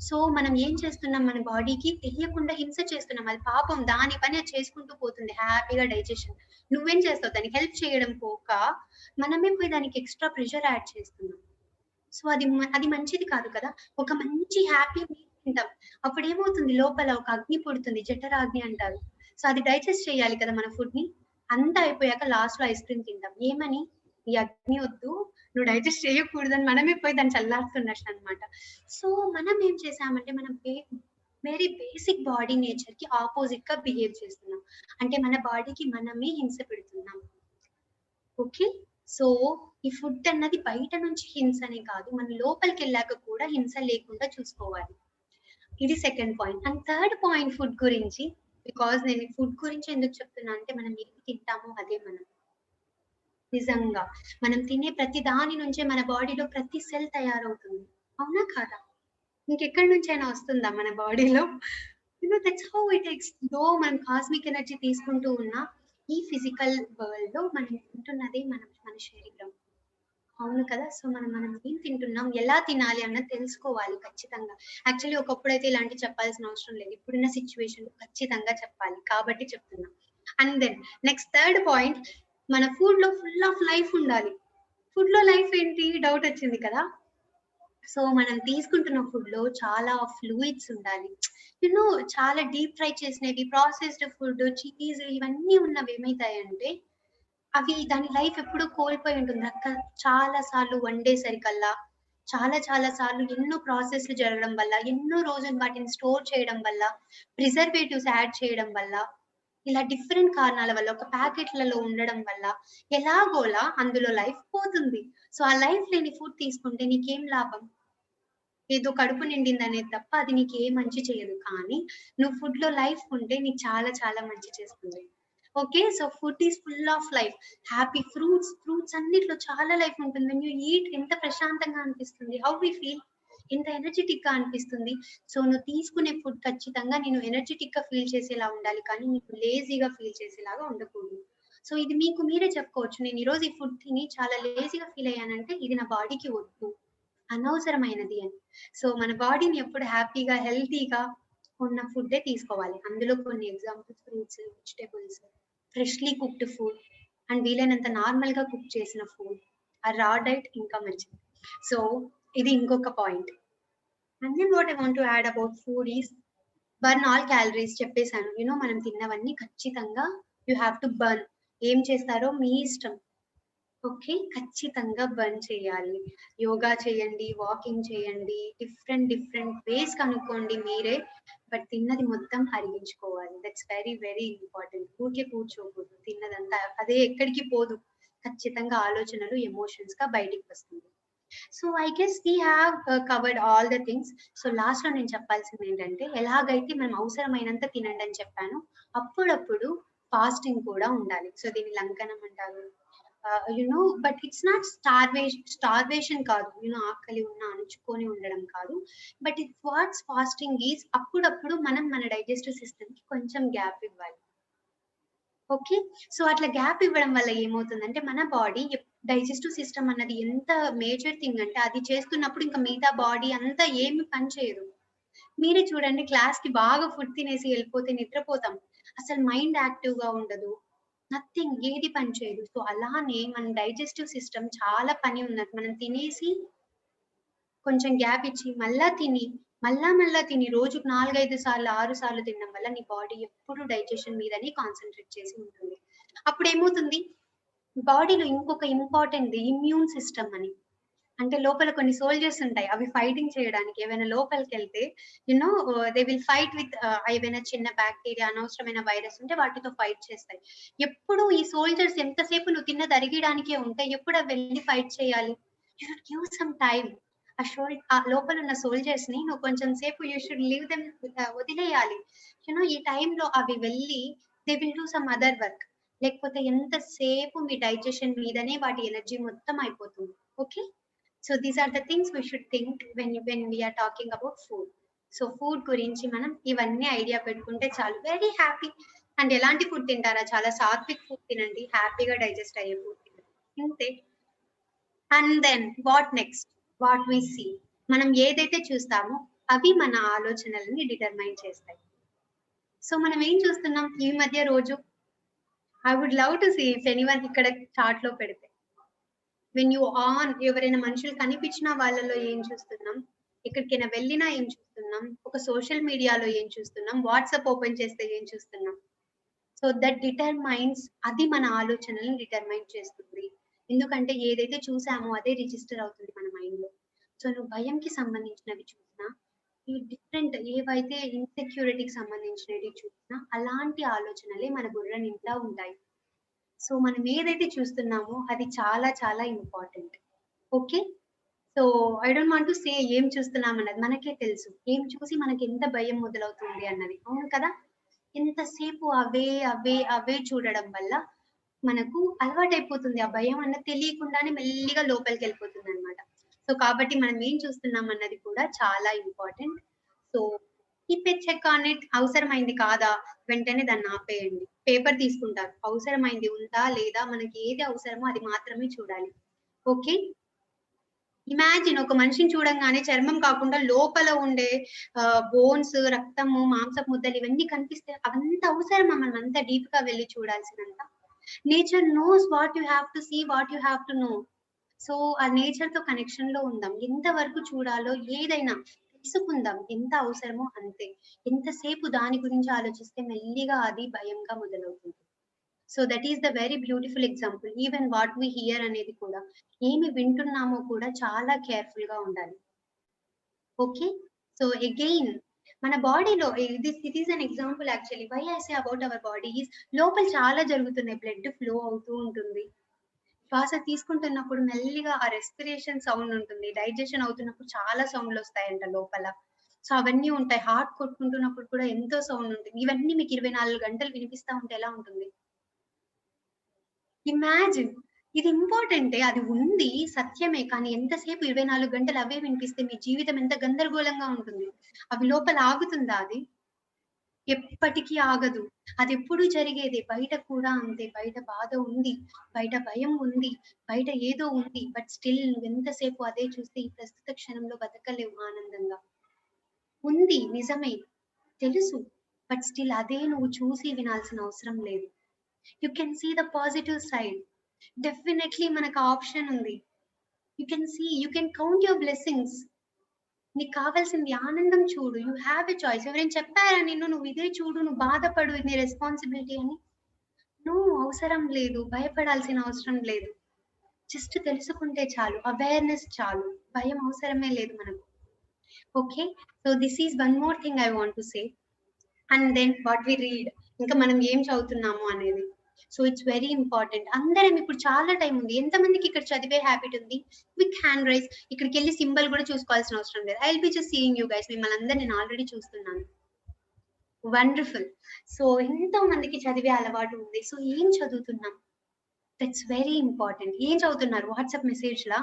సో, మనం ఏం చేస్తున్నాం మన బాడీకి తెలియకుండా హింస చేస్తున్నాం. అది పాపం దాని పని అది చేసుకుంటూ పోతుంది హ్యాపీగా డైజెషన్. నువ్వేం చేస్తావు దానికి హెల్ప్ చేయడం పోక, మనమే పోయి దానికి ఎక్స్‌ట్రా ప్రెషర్ యాడ్ చేస్తున్నాం. సో, అది మంచిది కాదు కదా! ఒక మంచి హ్యాపీ మీల్ తింటాం. అప్పుడేమవుతుంది లోపల ఒక అగ్ని పుడుతుంది. జఠరాగ్ని అంటారు. సో, అది డైజెస్ట్ చేయాలి కదా మన ఫుడ్‌ని. అంతా అయిపోయాక లాస్ట్‌లో ఐస్ క్రీమ్ తింటాం. ఏమని? ఈ అగ్ని వద్దు. నువ్వు డైజెస్ట్ చేయకూడదని మనమే పోయి దాన్ని చల్లారుతున్నట్టనమాట. సో, మనం ఏం చేసామంటే మనం వెరీ బేసిక్ బాడీ నేచర్‌కి అపోజిట్‌గా బిహేవ్ చేస్తున్నాం. అంటే మన బాడీకి మనమే హింస పెడుతున్నాం. ఓకే. సో, ఈ ఫుడ్ అన్నది బయట నుంచి హింసనే కాదు. మన లోపలికెళ్ళాక కూడా హింస లేకుండా చూసుకోవాలి. ఇది second point. And third point food గురించి. బికాజ్ నేను ఫుడ్ గురించి ఎందుకు చెప్తున్నా అంటే మనం ఏది తింటామో అదే మనం. నిజంగా. మనం తినే ప్రతి దాని నుంచే మన బాడీలో ప్రతి సెల్ తయారవుతుంది. అవునా? కాదా? ఇంకెక్కడి నుంచైనా వస్తుందా మన బాడీలో? That's how it is. మనం కాస్మిక్ ఎనర్జీ తీసుకుంటూ ఉన్నా, ఈ ఫిజికల్ వరల్డ్‌లో మనం తింటున్నదే మన శరీరం. అవును కదా! సో, మనం ఏం తింటున్నాం, ఎలా తినాలి అన్నది తెలుసుకోవాలి ఖచ్చితంగా. యాక్చువల్లీ ఒకప్పుడైతే ఇలాంటివి చెప్పాల్సిన అవసరం లేదు. ఇప్పుడున్న సిట్యుయేషన్‌లో ఖచ్చితంగా చెప్పాలి. కాబట్టి చెప్తున్నా. And then next third point మన ఫుడ్‌లో ఫుల్ ఆఫ్ లైఫ్ ఉండాలి. ఫుడ్‌లో లైఫ్ ఏంటి? డౌట్ వచ్చింది కదా! సో, మనం తీసుకుంటున్న ఫుడ్‌లో చాలా ఫ్లూయిడ్స్ ఉండాలి. చాలా డీప్ ఫ్రై చేసినవి, ప్రాసెస్డ్ ఫుడ్, చీజ్ ఇవన్నీ ఉన్నవి ఏమైతాయంటే, అవి దాని లైఫ్ ఎప్పుడో కోల్పోయి ఉంటుంది. చాలా సార్లు వండేసరికల్లా, చాలా సార్లు ఎన్నో ప్రాసెస్‌లు జరగడం వల్ల, ఎన్నో రోజులు వాటిని స్టోర్ చేయడం వల్ల, ప్రిజర్వేటివ్స్ యాడ్ చేయడం వల్ల, ఇలా డిఫరెంట్ కారణాల వల్ల, ఒక ప్యాకెట్‌లలో ఉండడం వల్ల, ఎలాగోలా అందులో లైఫ్ పోతుంది. సో, ఆ లైఫ్ లేని ఫుడ్ తీసుకుంటే నీకేం లాభం? ఏదో కడుపు నిండిందనేది తప్ప అది నీకే మంచి చేయదు. కానీ నువ్వు ఫుడ్‌లో లైఫ్ ఉంటే నీకు చాలా మంచి చేస్తుంది. Okay. So, food is full of life. Happy fruits అన్నిట్లో చాలా లైఫ్ ఉంటుంది. వెన్ యూ ఈట్ ఎంత ప్రశాంతంగా అనిపిస్తుంది. హౌ వి ఫీల్ ఎంత ఎనర్జిటిక్‌గా అనిపిస్తుంది. సో, నువ్వు తీసుకునే ఫుడ్ ఖచ్చితంగా నిన్ను ఎనర్జిటిక్‌గా ఫీల్ చేసేలా ఉండాలి. కానీ నీకు లేజీగా ఫీల్ చేసేలాగా ఉండకూడదు. సో ఇది మీకు మీరే చెప్పుకోవచ్చు. నేను ఈరోజు ఈ ఫుడ్ తిని చాలా లేజీగా ఫీల్ అయ్యానంటే ఇది నా బాడీకి వద్దు, అనవసరమైనది అని. సో మన బాడీని ఎప్పుడు హ్యాపీగా, హెల్తీగా ఉన్న ఫుడ్డే తీసుకోవాలి. అందులో కొన్ని examples fruits, vegetables, freshly cooked food and వీలైనంత నార్మల్‌గా కుక్ చేసిన ఫుడ్. ఆ రా డైట్ ఇంకా మంచిది. సో ఇది ఇంకొక point. And then what I want to add about food is burn all calories చెప్పేసాను. మనం తిన్నవన్నీ ఖచ్చితంగా యూ హావ్ టు బర్న్. ఏం చేస్తారో మీ ఇష్టం. ఓకే. ఖచ్చితంగా బర్న్ చేయాలి. యోగా చేయండి, వాకింగ్ చేయండి, డిఫరెంట్ డిఫరెంట్ వేస్ కనుక్కోండి మీరే. బట్ తిన్నది మొత్తం అరిగించుకోవాలి. That's very very important. ఊరికే కూర్చోకూడదు. తిన్నదంతా అదే ఎక్కడికి పోదు. ఖచ్చితంగా ఆలోచనలు ఎమోషన్స్‌గా బయటికి వస్తుంది. So I guess we have covered all the things. So లాస్ట్‌లో నేను చెప్పాల్సిందేంటంటే ఎలాగైతే మనం అవసరమైనంత తినండి అని చెప్పానో, అప్పుడప్పుడు ఫాస్టింగ్ కూడా ఉండాలి. సో దీన్ని లంకనం అంటారు. బట్ ఇట్స్ నాట్ స్టార్వేషన్ కాదు. ఆకలి ఉన్న అణుచుకొని ఉండడం కాదు. బట్ వాట్స్ ఫాస్టింగ్ ఈజ్ అప్పుడప్పుడు మనం మన డైజెస్టివ్ సిస్టమ్‌కి కొంచెం గ్యాప్ ఇవ్వాలి. ఓకే. సో అట్లా గ్యాప్ ఇవ్వడం వల్ల ఏమవుతుందంటే మన బాడీ డైజెస్టివ్ సిస్టమ్ అన్నది ఎంత మేజర్ థింగ్ అంటే అది చేస్తున్నప్పుడు ఇంకా మిగతా బాడీ అంతా ఏమి పని చేయదు. మీరే చూడండి క్లాస్‌కి బాగా ఫుడ్ తినేసి ఎళ్ళిపోతే నిద్రపోతాం. అసలు మైండ్ యాక్టివ్‌గా ఉండదు. నథింగ్ ఏది పని చేయదు. సో అలానే మన డైజెస్టివ్ సిస్టమ్ చాలా పని ఉన్నది. మనం తినేసి కొంచెం గ్యాప్ ఇచ్చి మళ్ళా తిని రోజుకు 4, 5 సార్లు, 6 సార్లు తినడం వల్ల నీ బాడీ ఎప్పుడు డైజెషన్ మీదనే కాన్సంట్రేట్ చేసి ఉంటుంది. అప్పుడేమవుతుంది బాడీలో ఇంకొక ఇంపార్టెంట్‌ది ఇమ్యూన్ సిస్టమ్ అని. అంటే లోపల కొన్ని సోల్జర్స్ ఉంటాయి. అవి ఫైటింగ్ చేయడానికి ఏవైనా లోపలికెళ్తే దే విల్ ఫైట్ విత్ ఏవైనా చిన్న బాక్టీరియా, అనవసరమైన వైరస్ ఉంటే వాటితో ఫైట్ చేస్తాయి. ఎప్పుడు ఈ సోల్జర్స్ ఎంతసేపు నువ్వు తిన్నది అరిగిడానికే ఉంటే ఎప్పుడు అవి వెళ్లి ఫైట్ చేయాలి? You should give some time. ఆ లోపల ఉన్న సోల్జర్స్‌ని నువ్వు కొంచెం సేపు యూ షుడ్ లీవ్ దెమ్ వదిలేయాలి. ఈ టైంలో అవి వెళ్లి they will do some other work. లేకపోతే ఎంతసేపు మీ డైజెషన్ మీదనే వాటి ఎనర్జీ మొత్తం అయిపోతుంది. Okay. So these are the things we should think when we are talking about food. So food గురించి మనం ఇవన్నీ ఐడియా పెట్టుకుంటే చాలు. Very happy. అండ్ ఎలాంటి ఫుడ్ తింటారా? చాలా సాత్విక్ ఫుడ్ తినండి. హ్యాపీగా డైజెస్ట్ అయ్యే ఫుడ్ తినండి. ఇంతే. And then what next? What we see. మనం ఏదైతే చూస్తామో అవి మన ఆలోచనలని డిటర్మైన్ చేస్తాయి. సో మనం ఏం చూస్తున్నాం ఈ మధ్య రోజు? I would love to see if anyone ఇక్కడ చార్ట్‌లో పెడితే. వెన్ యూ ఆన్ ఎవరైనా మనుషులు కనిపించిన వాళ్ళలో ఏం చూస్తున్నాం? ఎక్కడికైనా వెళ్ళినా ఏం చూస్తున్నాం? ఒక సోషల్ మీడియాలో ఏం చూస్తున్నాం? వాట్సాప్ ఓపెన్ చేస్తే ఏం చూస్తున్నాం? సో దట్ డిటర్మైన్స్ అది మన ఆలోచనలను డిటర్మైన్ చేస్తుంది. ఎందుకంటే ఏదైతే చూసామో అదే రిజిస్టర్ అవుతుంది మన మైండ్‌లో. సో నువ్వు భయంకి సంబంధించినవి చూసినా, ఈ డిఫరెంట్ ఏవైతే ఇన్‌సెక్యూరిటీకి సంబంధించినవి చూసినా అలాంటి ఆలోచనలే మన బుర్ర నిండా ఉంటాయి. సో మనం ఏదైతే చూస్తున్నామో అది చాలా చాలా important. Okay. So I don't want to సే ఏం చూస్తున్నామన్నది మనకే తెలుసు. ఏం చూసి మనకెంత భయం మొదలవుతుంది అన్నది. అవును కదా! ఎంతసేపు అవే చూడడం వల్ల మనకు అలవాటైపోతుంది. ఆ భయం అన్నది తెలియకుండానే మెల్లిగా లోపలికెళ్ళిపోతుందనమాట. సో కాబట్టి మనం ఏం చూస్తున్నాం అన్నది కూడా చాలా important. So keep a check on it. అవసరమైంది కాదా? వెంటనే దాన్ని ఆపేయండి. పేపర్ తీసుకుంటారు. అవసరమైంది ఉందా? లేదా? మనకి ఏది అవసరమో అది మాత్రమే చూడాలి. ఓకే. ఇమాజిన్ ఒక మనిషిని చూడంగానే చర్మం కాకుండా లోపల ఉండే బోన్స్, రక్తము, మాంసపు ముద్దలు ఇవన్నీ కనిపిస్తే అవంతా అవసరమా మనం అంత డీప్‌గా వెళ్లి చూడాల్సినంత? Nature knows what you have to see, what you have to know. So ఆ నేచర్‌తో కనెక్షన్‌లో ఉందాం. ఎంత వరకు చూడాలో ఏదైనా తెలుసుకుందాం. ఎంత అవసరమో అంతే. ఎంతసేపు దాని గురించి ఆలోచిస్తే మెల్లిగా అది భయంగా మొదలవుతుంది. So that is the very beautiful example. Even what we hear అనేది కూడా ఏమి వింటున్నామో కూడా చాలా కేర్‌ఫుల్‌గా ఉండాలి. ఓకే. సో అగైన్ మన బాడీలో it is an example actually. Why I say about our body is లోపల చాలా జరుగుతున్నాయి. బ్లడ్ ఫ్లో అవుతూ ఉంటుంది. శ్వాస తీసుకుంటున్నప్పుడు మెల్లిగా ఆ రెస్పిరేషన్ సౌండ్ ఉంటుంది. డైజెషన్ అవుతున్నప్పుడు చాలా సౌండ్‌లొస్తాయంట లోపల. సో అవన్నీ ఉంటాయి. హార్ట్ కొట్టుకుంటున్నప్పుడు కూడా ఎంతో సౌండ్ ఉంటుంది. ఇవన్నీ మీకు 24 గంటలు వినిపిస్తా ఉంటే ఎలా ఉంటుంది? ఇమాజిన్. ఇది ఇంపార్టెంటే. అది ఉంది. సత్యమే. కానీ ఎంతసేపు 24 గంటలు అవే వినిపిస్తే మీ జీవితం ఎంత గందరగోళంగా ఉంటుంది. అవి లోపల ఆగుతుందా అది? ఎప్పటికీ ఆగదు. అదెప్పుడు జరిగేదే. బయట కూడా అంతే. బయట బాధ ఉంది. బయట భయం ఉంది. బయట ఏదో ఉంది. బట్ స్టిల్ నువ్వెంతసేపు అదే చూస్తే ఈ ప్రస్తుత క్షణంలో బతకలేవు ఆనందంగా. ఉంది నిజమే. తెలుసు. బట్ స్టిల్ అదే నువ్వు చూసి వినాల్సిన అవసరం లేదు. You can see the positive side. Definitely మనకు ఆ ఆప్షన్ ఉంది. You can count your blessings. నీకు కావాల్సింది ఆనందం చూడు. You have a choice. ఎవరైనా చెప్పారా నిన్ను నువ్వు ఇదే చూడు, నువ్వు బాధపడు, ఇది నీ రెస్పాన్సిబిలిటీ అని? నో, అవసరం లేదు. భయపడాల్సిన అవసరం లేదు. జస్ట్ తెలుసుకుంటే చాలు. అవేర్‌నెస్ చాలు. భయం అవసరమే లేదు మనకు. Okay. So this is one more thing I want to say. And then what we read. ఇంకా మనం ఏం చదువుతున్నాము అనేది. So it's very important. అందరం ఇప్పుడు చాలా టైం ఉంది. ఎంతమందికి ఇక్కడ చదివే హ్యాబిట్ ఉంది? Quick hand raise. ఇక్కడికెళ్ళి సింబల్ కూడా చూసుకోవాల్సిన అవసరం లేదు. I will be just seeing you guys. మిమ్మల్ని అందరిని నేను ఆల్రెడీ చూస్తున్నాను. వండర్ఫుల్. సో ఎంతో మందికి చదివే అలవాటు ఉంది. సో ఏం చదువుతున్నాం? That's very important. ఏం చదువుతున్నారు? వాట్సాప్ మెసేజ్‌లా?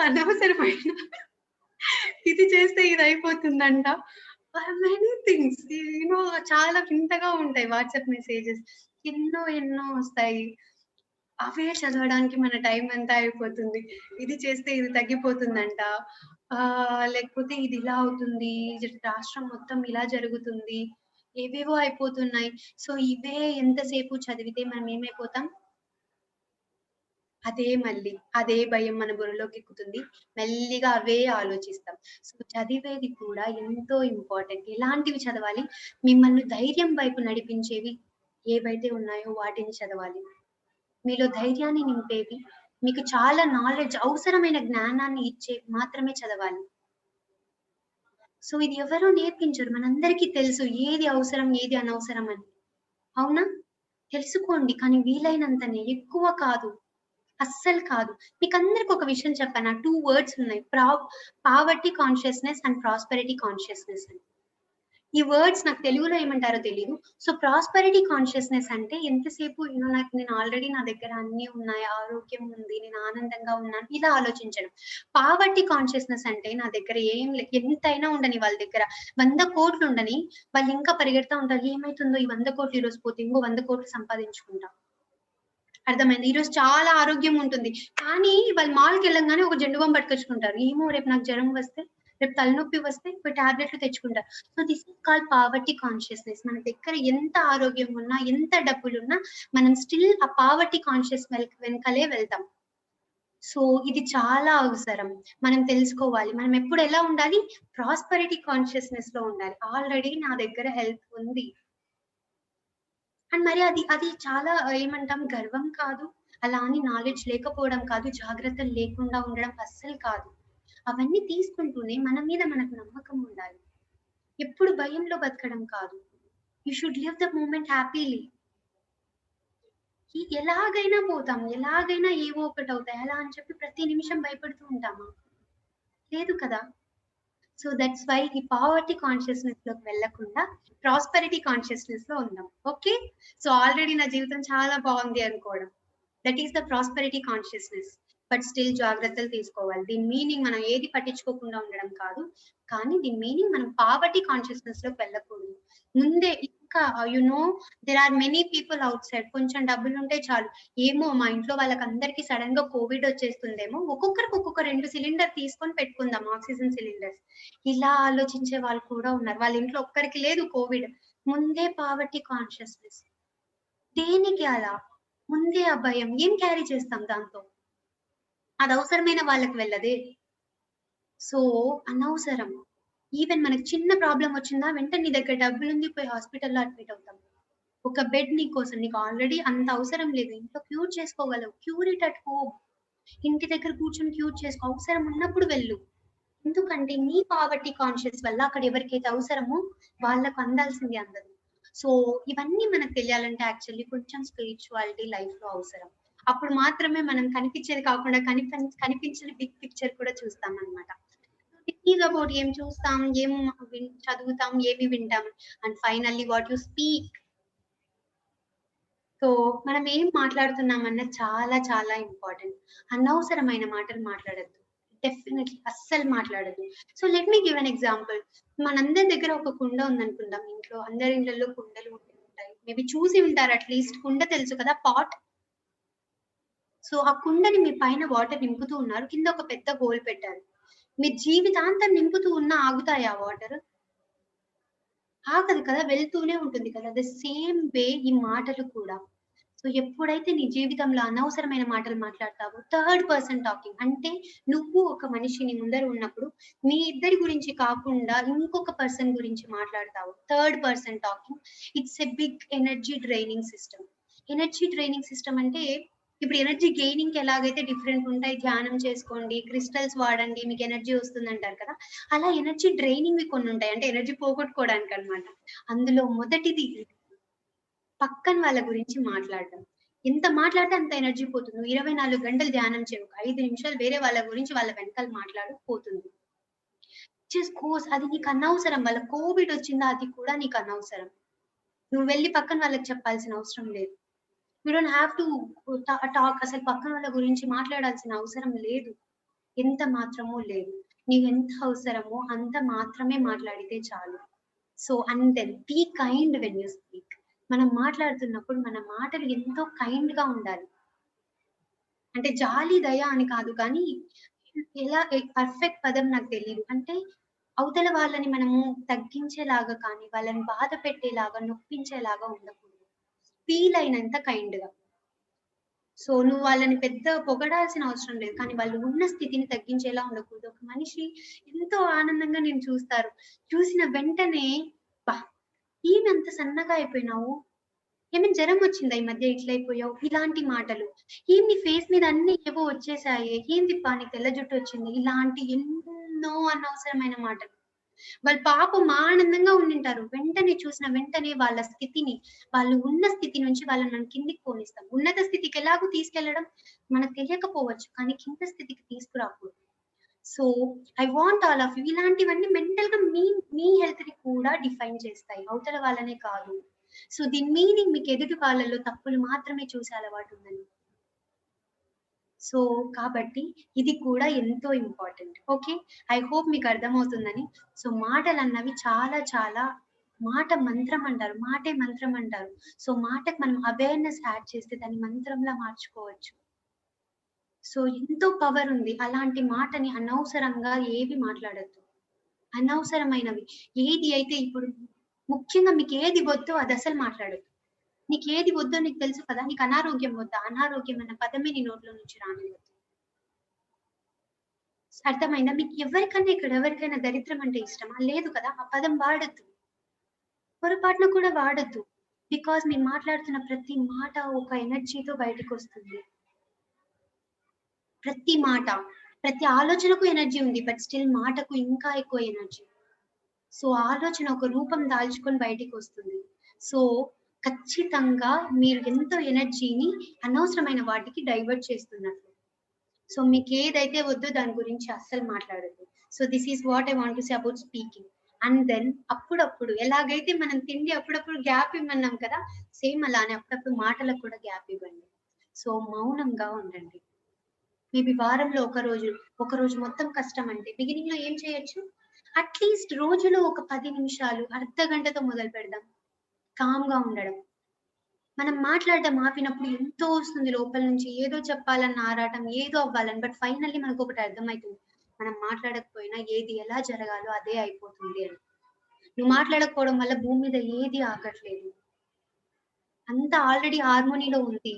అనవసరమైన ఇది చేస్తే ఇది అయిపోతుందంట. మెనీ థింగ్స్ చాలా వింతగా ఉంటాయి వాట్సాప్ మెసేజెస్. ఎన్నో ఎన్నో వస్తాయి. అవే చదవడానికి మన టైం అంతా అయిపోతుంది. ఇది చేస్తే ఇది తగ్గిపోతుందంట. లేకపోతే ఇది ఇలా అవుతుంది. రాష్ట్రం మొత్తం ఇలా జరుగుతుంది. ఏవేవో అయిపోతున్నాయి. సో ఇవే ఎంతసేపు చదివితే మనం ఏమైపోతాం? అదే భయం మన బుర్రలోకి ఎక్కుతుంది. మెల్లిగా అవే ఆలోచిస్తాం. సో చదివేది కూడా ఎంతో ఇంపార్టెంట్. ఎలాంటివి చదవాలి? మిమ్మల్ని ధైర్యం వైపు నడిపించేవి ఏవైతే ఉన్నాయో వాటిని చదవాలి. మీలో ధైర్యాన్ని నింపేవి, మీకు చాలా నాలెడ్జ్ అవసరమైన జ్ఞానాన్ని ఇచ్చేవి మాత్రమే చదవాలి. సో ఇది ఎవరు నేర్పించరు. మనందరికీ తెలుసు ఏది అవసరం, ఏది అనవసరం అని. అవునా? తెలుసుకోండి. కానీ వీలైనంతనే, ఎక్కువ కాదు. అస్సలు కాదు. మీకందరికి ఒక విషయం చెప్పనా? 2 వర్డ్స్ ఉన్నాయి. Poverty consciousness and prosperity consciousness అని. ఈ వర్డ్స్ నాకు తెలుగులో ఏమంటారో తెలీదు. సో ప్రాస్పెరిటీ కాన్షియస్‌నెస్ అంటే ఎంతసేపు నేను ఆల్రెడీ నా దగ్గర అన్నీ ఉన్నాయి. ఆరోగ్యం ఉంది. నేను ఆనందంగా ఉన్నాను. ఇలా ఆలోచించడం. పావర్టీ కాన్షియస్‌నెస్ అంటే నా దగ్గర ఏం ఎంతైనా ఉండని వాళ్ళ దగ్గర 100,00,00,000 ఉండని వాళ్ళు ఇంకా పరిగెడతా ఉంటారు. ఏమైతుందో ఈ 100,00,00,000 ఈరోజు పోతే ఇంకో 100,00,00,000 సంపాదించుకుంటా. అర్థమైంది. ఈరోజు చాలా ఆరోగ్యం ఉంటుంది. కానీ వాళ్ళు మాల్‌కెళ్ళంగానే ఒక జెండు బామ్ పట్టుకొచ్చుకుంటారు. ఏమో రేపు నాకు జ్వరం వస్తే, రేపు తలనొప్పి వస్తే పోయి టాబ్లెట్లు తెచ్చుకుంటారు. So this is called poverty consciousness. మన దగ్గర ఎంత ఆరోగ్యం ఉన్నా, ఎంత డబ్బులున్నా మనం స్టిల్ ఆ పావర్టీ కాన్షియస్ వెనకాలే వెళ్తాం. సో ఇది చాలా అవసరం. మనం తెలుసుకోవాలి. మనం ఎప్పుడు ఎలా ఉండాలి? ప్రాస్పెరిటీ కాన్షియస్‌నెస్‌లో ఉండాలి. ఆల్రెడీ నా దగ్గర హెల్త్ ఉంది. అండ్ మరి అది చాలా ఏమంటాం గర్వం కాదు. అలా అని నాలెడ్జ్ లేకపోవడం కాదు. జాగ్రత్తలు లేకుండా ఉండడం అస్సలు కాదు. అవన్నీ తీసుకుంటూనే మన మీద మనకు నమ్మకం ఉండాలి. ఎప్పుడు భయంలో బతకడం కాదు. You should live the moment happily. ఎలాగైనా పోతాం. ఎలాగైనా ఏవో ఒకటవుతాయి. అలా అని చెప్పి ప్రతి నిమిషం భయపడుతూ ఉంటామా? లేదు కదా! సో దట్స్ వై ఈ పావర్టీ కాన్షియస్‌నెస్‌లోకి వెళ్ళకుండా ప్రాస్పెరిటీ కాన్షియస్‌నెస్‌లో ఉందాం. ఓకే. సో ఆల్రెడీ నా జీవితం చాలా బాగుంది అనుకోవడం. That is the prosperity consciousness. But still జాగ్రత్తలు తీసుకోవాలి. దీని మీనింగ్ మనం ఏది పట్టించుకోకుండా ఉండడం కాదు. కానీ దీని మీనింగ్ మనం పావర్టీ కాన్షియస్‌నెస్‌లోకి వెళ్ళకూడదు. ముందే ఇంకా there are many people outside. కొంచెం డబ్బులుంటే చాలు. ఏమో మా ఇంట్లో వాళ్ళకందరికీ సడెన్‌గా కోవిడ్ వచ్చేస్తుందేమో. ఒక్కొక్కరికి ఒక్కొక్క 2 సిలిండర్ తీసుకొని పెట్టుకుందాం ఆక్సిజన్ సిలిండర్స్. ఇలా ఆలోచించే వాళ్ళు కూడా ఉన్నారు. వాళ్ళ ఇంట్లో ఒక్కరికి లేదు కోవిడ్. ముందే పావర్టీ కాన్షియస్‌నెస్. దేనికి అలా? ముందే ఆ భయం. ఏం క్యారీ చేస్తాం దాంతో? అది అవసరమైన వాళ్ళకి వెళ్ళదే. సో అనవసరం. ఈవెన్ మనకి చిన్న ప్రాబ్లమ్ వచ్చిందా వెంటనే నీ దగ్గర డబ్బులుంది పోయి హాస్పిటల్‌లో అడ్మిట్ అవుతాం. ఒక బెడ్ నీకోసం నీకు ఆల్రెడీ అంత అవసరం లేదు. ఇంట్లో క్యూర్ చేసుకోగలవు. Cure it at home. ఇంటి దగ్గర కూర్చొని క్యూర్ చేసుకో. అవసరం ఉన్నప్పుడు వెళ్ళు. ఎందుకంటే నీ పావర్టీ కాన్షియస్ వల్ల అక్కడ ఎవరికైతే అవసరమో వాళ్ళకి అందాల్సింది అందదు. సో ఇవన్నీ మనకు తెలియాలంటే యాక్చువల్లీ కొంచెం స్పిరిచువాలిటీ లైఫ్‌లో అవసరం. అప్పుడు మాత్రమే మనం కనిపించేది కాకుండా కనిపించని బిగ్ పిక్చర్ కూడా చూస్తామన్నమాట. ఇట్ ఈస్ అబౌట్ ఏం చూస్తాం, ఏం చదువుతాం, ఏవి వింటాం and finally what you speak. So మనం ఏం మాట్లాడుతున్నాం అన్నది చాలా చాలా ఇంపార్టెంట్. అనవసరమైన మాటలు మాట్లాడొద్దు. డెఫినెట్లీ అస్సలు మాట్లాడదు. So let me give an example. మనందరి దగ్గర ఒక కుండ ఉందనుకుందాం ఇంట్లో. అందరి ఇళ్లలో కుండలు ఉంటాయి. మేబీ చూసి ఉంటారు అట్‌లీస్ట్. కుండ తెలుసు కదా! పాట్. సో ఆ కుండని మీ పైన వాటర్ నింపుతూ ఉన్నారు. కింద ఒక పెద్ద హోల్ పెట్టారు. మీరు జీవితాంతం నింపుతూ ఉన్నా ఆగుతాయా ఆ వాటర్? ఆగదు కదా! వెళ్తూనే ఉంటుంది కదా! ద సేమ్ వే ఈ మాటలు కూడా. సో ఎప్పుడైతే నీ జీవితంలో అనవసరమైన మాటలు మాట్లాడతావో, థర్డ్ పర్సన్ టాకింగ్ అంటే నువ్వు ఒక మనిషి నీ ముందర ఉన్నప్పుడు మీ ఇద్దరి గురించి కాకుండా ఇంకొక పర్సన్ గురించి మాట్లాడతావు. Third person talking it's a big energy draining system. Energy draining system అంటే ఇప్పుడు ఎనర్జీ గెయినింగ్‌కి ఎలాగైతే డిఫరెంట్ ఉంటాయి. ధ్యానం చేసుకోండి, క్రిస్టల్స్ వాడండి మీకు ఎనర్జీ వస్తుందంటారు కదా! అలా ఎనర్జీ డ్రైనింగ్‌వి కొన్ని ఉంటాయి. అంటే ఎనర్జీ పోగొట్టుకోవడానికనమాట. అందులో మొదటిది పక్కన వాళ్ళ గురించి మాట్లాడడం. ఎంత మాట్లాడితే అంత ఎనర్జీ పోతుంది. నువ్వు 24 గంటలు ధ్యానం చేయవు. 5 నిమిషాలు వేరే వాళ్ళ గురించి వాళ్ళ వెనకాల మాట్లాడు పోతుంది. చేసుకోస్ అది నీకు అనవసరం. వాళ్ళ కోవిడ్ వచ్చిందా అది కూడా నీకు అనవసరం. నువ్వు వెళ్లి పక్కన వాళ్ళకి చెప్పాల్సిన అవసరం లేదు. You don't have to talk అసలు పక్కన వాళ్ళ గురించి మాట్లాడాల్సిన అవసరం లేదు. ఎంత మాత్రమూ లేదు. నీకెంత అవసరమో అంత మాత్రమే మాట్లాడితే చాలు. So and then be kind when you speak. మనం మాట్లాడుతున్నప్పుడు మన మాటలు ఎంతో కైండ్‌గా ఉండాలి. అంటే జాలి, దయ అని కాదు కానీ ఎలా పర్ఫెక్ట్ పదం నాకు తెలీదు. అంటే అవతల వాళ్ళని మనము తగ్గించేలాగా కానీ, వాళ్ళని బాధ పెట్టేలాగా, నొప్పించేలాగా ఉండకూడదు. ఫీల్ అయినంత కైండ్‌గా. సో నువ్వు వాళ్ళని పెద్ద పొగడాల్సిన అవసరం లేదు. కానీ వాళ్ళు ఉన్న స్థితిని తగ్గించేలా ఉండకూడదు. ఒక మనిషి ఎంతో ఆనందంగా నిన్ను చూస్తారు. చూసిన వెంటనే అబ్బా! ఏమి అంత సన్నగా అయిపోయినావు? ఏమైనా జరం వచ్చిందా ఈ మధ్య ఇట్లయిపోయావు? ఇలాంటి మాటలు. ఏం నీ ఫేస్ మీద అన్నీ ఏవో వచ్చేసాయే. ఏందిప్పా నీకు తెల్ల జుట్టు వచ్చింది. ఇలాంటి ఎన్నో అనవసరమైన మాటలు. వాళ్ళు పాపం ఆనందంగా ఉండింటారు. వెంటనే చూసిన వెంటనే వాళ్ళ స్థితిని, వాళ్ళు ఉన్న స్థితి నుంచి వాళ్ళని మనం కిందకి పోనిస్తాం. ఉన్నత స్థితికి ఎలాగో తీసుకెళ్లడం మనకు తెలియకపోవచ్చు. కానీ కింద స్థితికి తీసుకురాకూడదు. So, I want all of you ఇలాంటివన్నీ మెంటల్‌గా మీ హెల్త్‌ని కూడా డిఫైన్ చేస్తాయి. అవతల వాళ్ళనే కాదు. సో, దీని మీనింగ్ మీకు ఎదుటి వాళ్ళలో తప్పులు మాత్రమే చూసే అలవాటు ఉందని. సో, కాబట్టి ఇది కూడా ఎంతో ఇంపార్టెంట్. ఓకే. ఐ హోప్ మీకు అర్థమవుతుందని. సో, మాటలన్నవి చాలా చాలా మాట మంత్రం అంటారు. మాటే మంత్రం అంటారు. సో, మాటకు మనం అవేర్‌నెస్ యాడ్ చేస్తే దాన్ని మంత్రంలా మార్చుకోవచ్చు. సో, ఎంతో పవర్ ఉంది. అలాంటి మాటని అనవసరంగా ఏవి మాట్లాడొద్దు. అనవసరమైనవి ఏది అయితే ఇప్పుడు ముఖ్యంగా మీకేది వద్దో అదసలు మాట్లాడొద్దు. నీకేది వద్దో నీకు తెలుసు కదా! నీకు అనారోగ్యం వద్దా? అనారోగ్యం అన్న పదమే నీ నోట్లో నుంచి రానివ్వద్దు. అర్థమైందా? మీకు ఎవరికన్నా ఇక్కడ ఎవరికైనా దరిద్రం అంటే ఇష్టమా? లేదు కదా! ఆ పదం వాడొద్దు. పొరపాటున కూడా వాడొద్దు. బికాజ్ మీరు మాట్లాడుతున్న ప్రతి మాట ఒక ఎనర్జీతో బయటికొస్తుంది. ప్రతి మాట, ప్రతి ఆలోచనకు ఎనర్జీ ఉంది. బట్ స్టిల్ మాటకు ఇంకా ఎక్కువ ఎనర్జీ. సో, ఆలోచన ఒక రూపం దాల్చుకొని బయటికొస్తుంది. సో, ఖచ్చితంగా మీరు ఎంతో ఎనర్జీని అనవసరమైన వాటికి డైవర్ట్ చేస్తున్నట్లు. సో, మీకేదైతే వద్దో దాని గురించి అస్సలు మాట్లాడొద్దు. So, this is what I want to say about speaking. And then అప్పుడప్పుడు ఎలాగైతే మనం తిండి అప్పుడప్పుడు గ్యాప్ ఇమ్మన్నాం కదా! సేమ్ అలానే అప్పుడప్పుడు మాటలకు కూడా గ్యాప్ ఇవ్వండి. సో, మౌనంగా ఉండండి. మేబీ వారంలో ఒకరోజు మొత్తం కష్టం అంటే బిగినింగ్‌లో ఏం చేయొచ్చు? అట్‌లీస్ట్ రోజులో ఒక 10 నిమిషాలు, అర్ధగంటతో మొదలుపెడదాం. కామ్‌గా ఉండడం. మనం మాట్లాడడం ఆపినప్పుడు ఎంతో వస్తుంది లోపల నుంచి. ఏదో చెప్పాలన్న ఆరాటం, ఏదో అవ్వాలని. బట్ ఫైనల్లీ మనకొకటి అర్థమైతుంది. మనం మాట్లాడకపోయినా ఏది ఎలా జరగాలో అదే అయిపోతుంది అని. నువ్వు మాట్లాడకపోవడం వల్ల భూమి మీద ఏది ఆగట్లేదు. అంతా ఆల్రెడీ హార్మోనీలో ఉంది.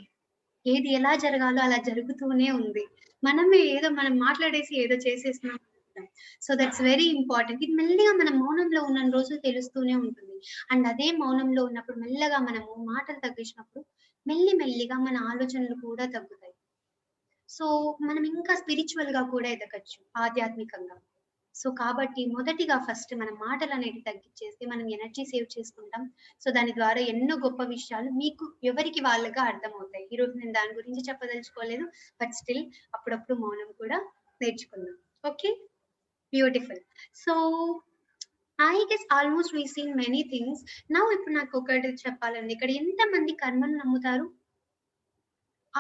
ఏది ఎలా జరగాలో అలా జరుగుతూనే ఉంది. మనమే ఏదో మనం మాట్లాడేసి ఏదో చేసేస్తున్నాం అనుకుంటాం. So, that's very important. ఇది మెల్లిగా మనం మౌనంలో ఉన్నన్ని రోజులు తెలుస్తూనే ఉంటుంది. అండ్ అదే మౌనంలో ఉన్నప్పుడు మెల్లగా మనము మాటలు తగ్గించినప్పుడు మెల్లిగా మన ఆలోచనలు కూడా తగ్గుతాయి. సో, మనం ఇంకా స్పిరిచ్యువల్‌గా కూడా ఎదగొచ్చు ఆధ్యాత్మికంగా. సో, కాబట్టి మొదటిగా ఫస్ట్ మన మాటలనేవి తగ్గిచ్చేసి మనం ఎనర్జీ సేవ్ చేసుకుంటాం. సో, దాని ద్వారా ఎన్నో గొప్ప విషయాలు మీకు ఎవరికి వాళ్ళుగా అర్థమవుతాయి. ఈరోజు నేను దాని గురించి చెప్పదలుచుకోలేదు. బట్ స్టిల్ అప్పుడప్పుడు మౌనం కూడా నేర్చుకుందాం. Okay. Beautiful. So, I guess almost we seen many things. Now ఇప్పుడు నాకొకటి చెప్పాలండి. ఇక్కడ ఎంతమంది కర్మను నమ్ముతారు?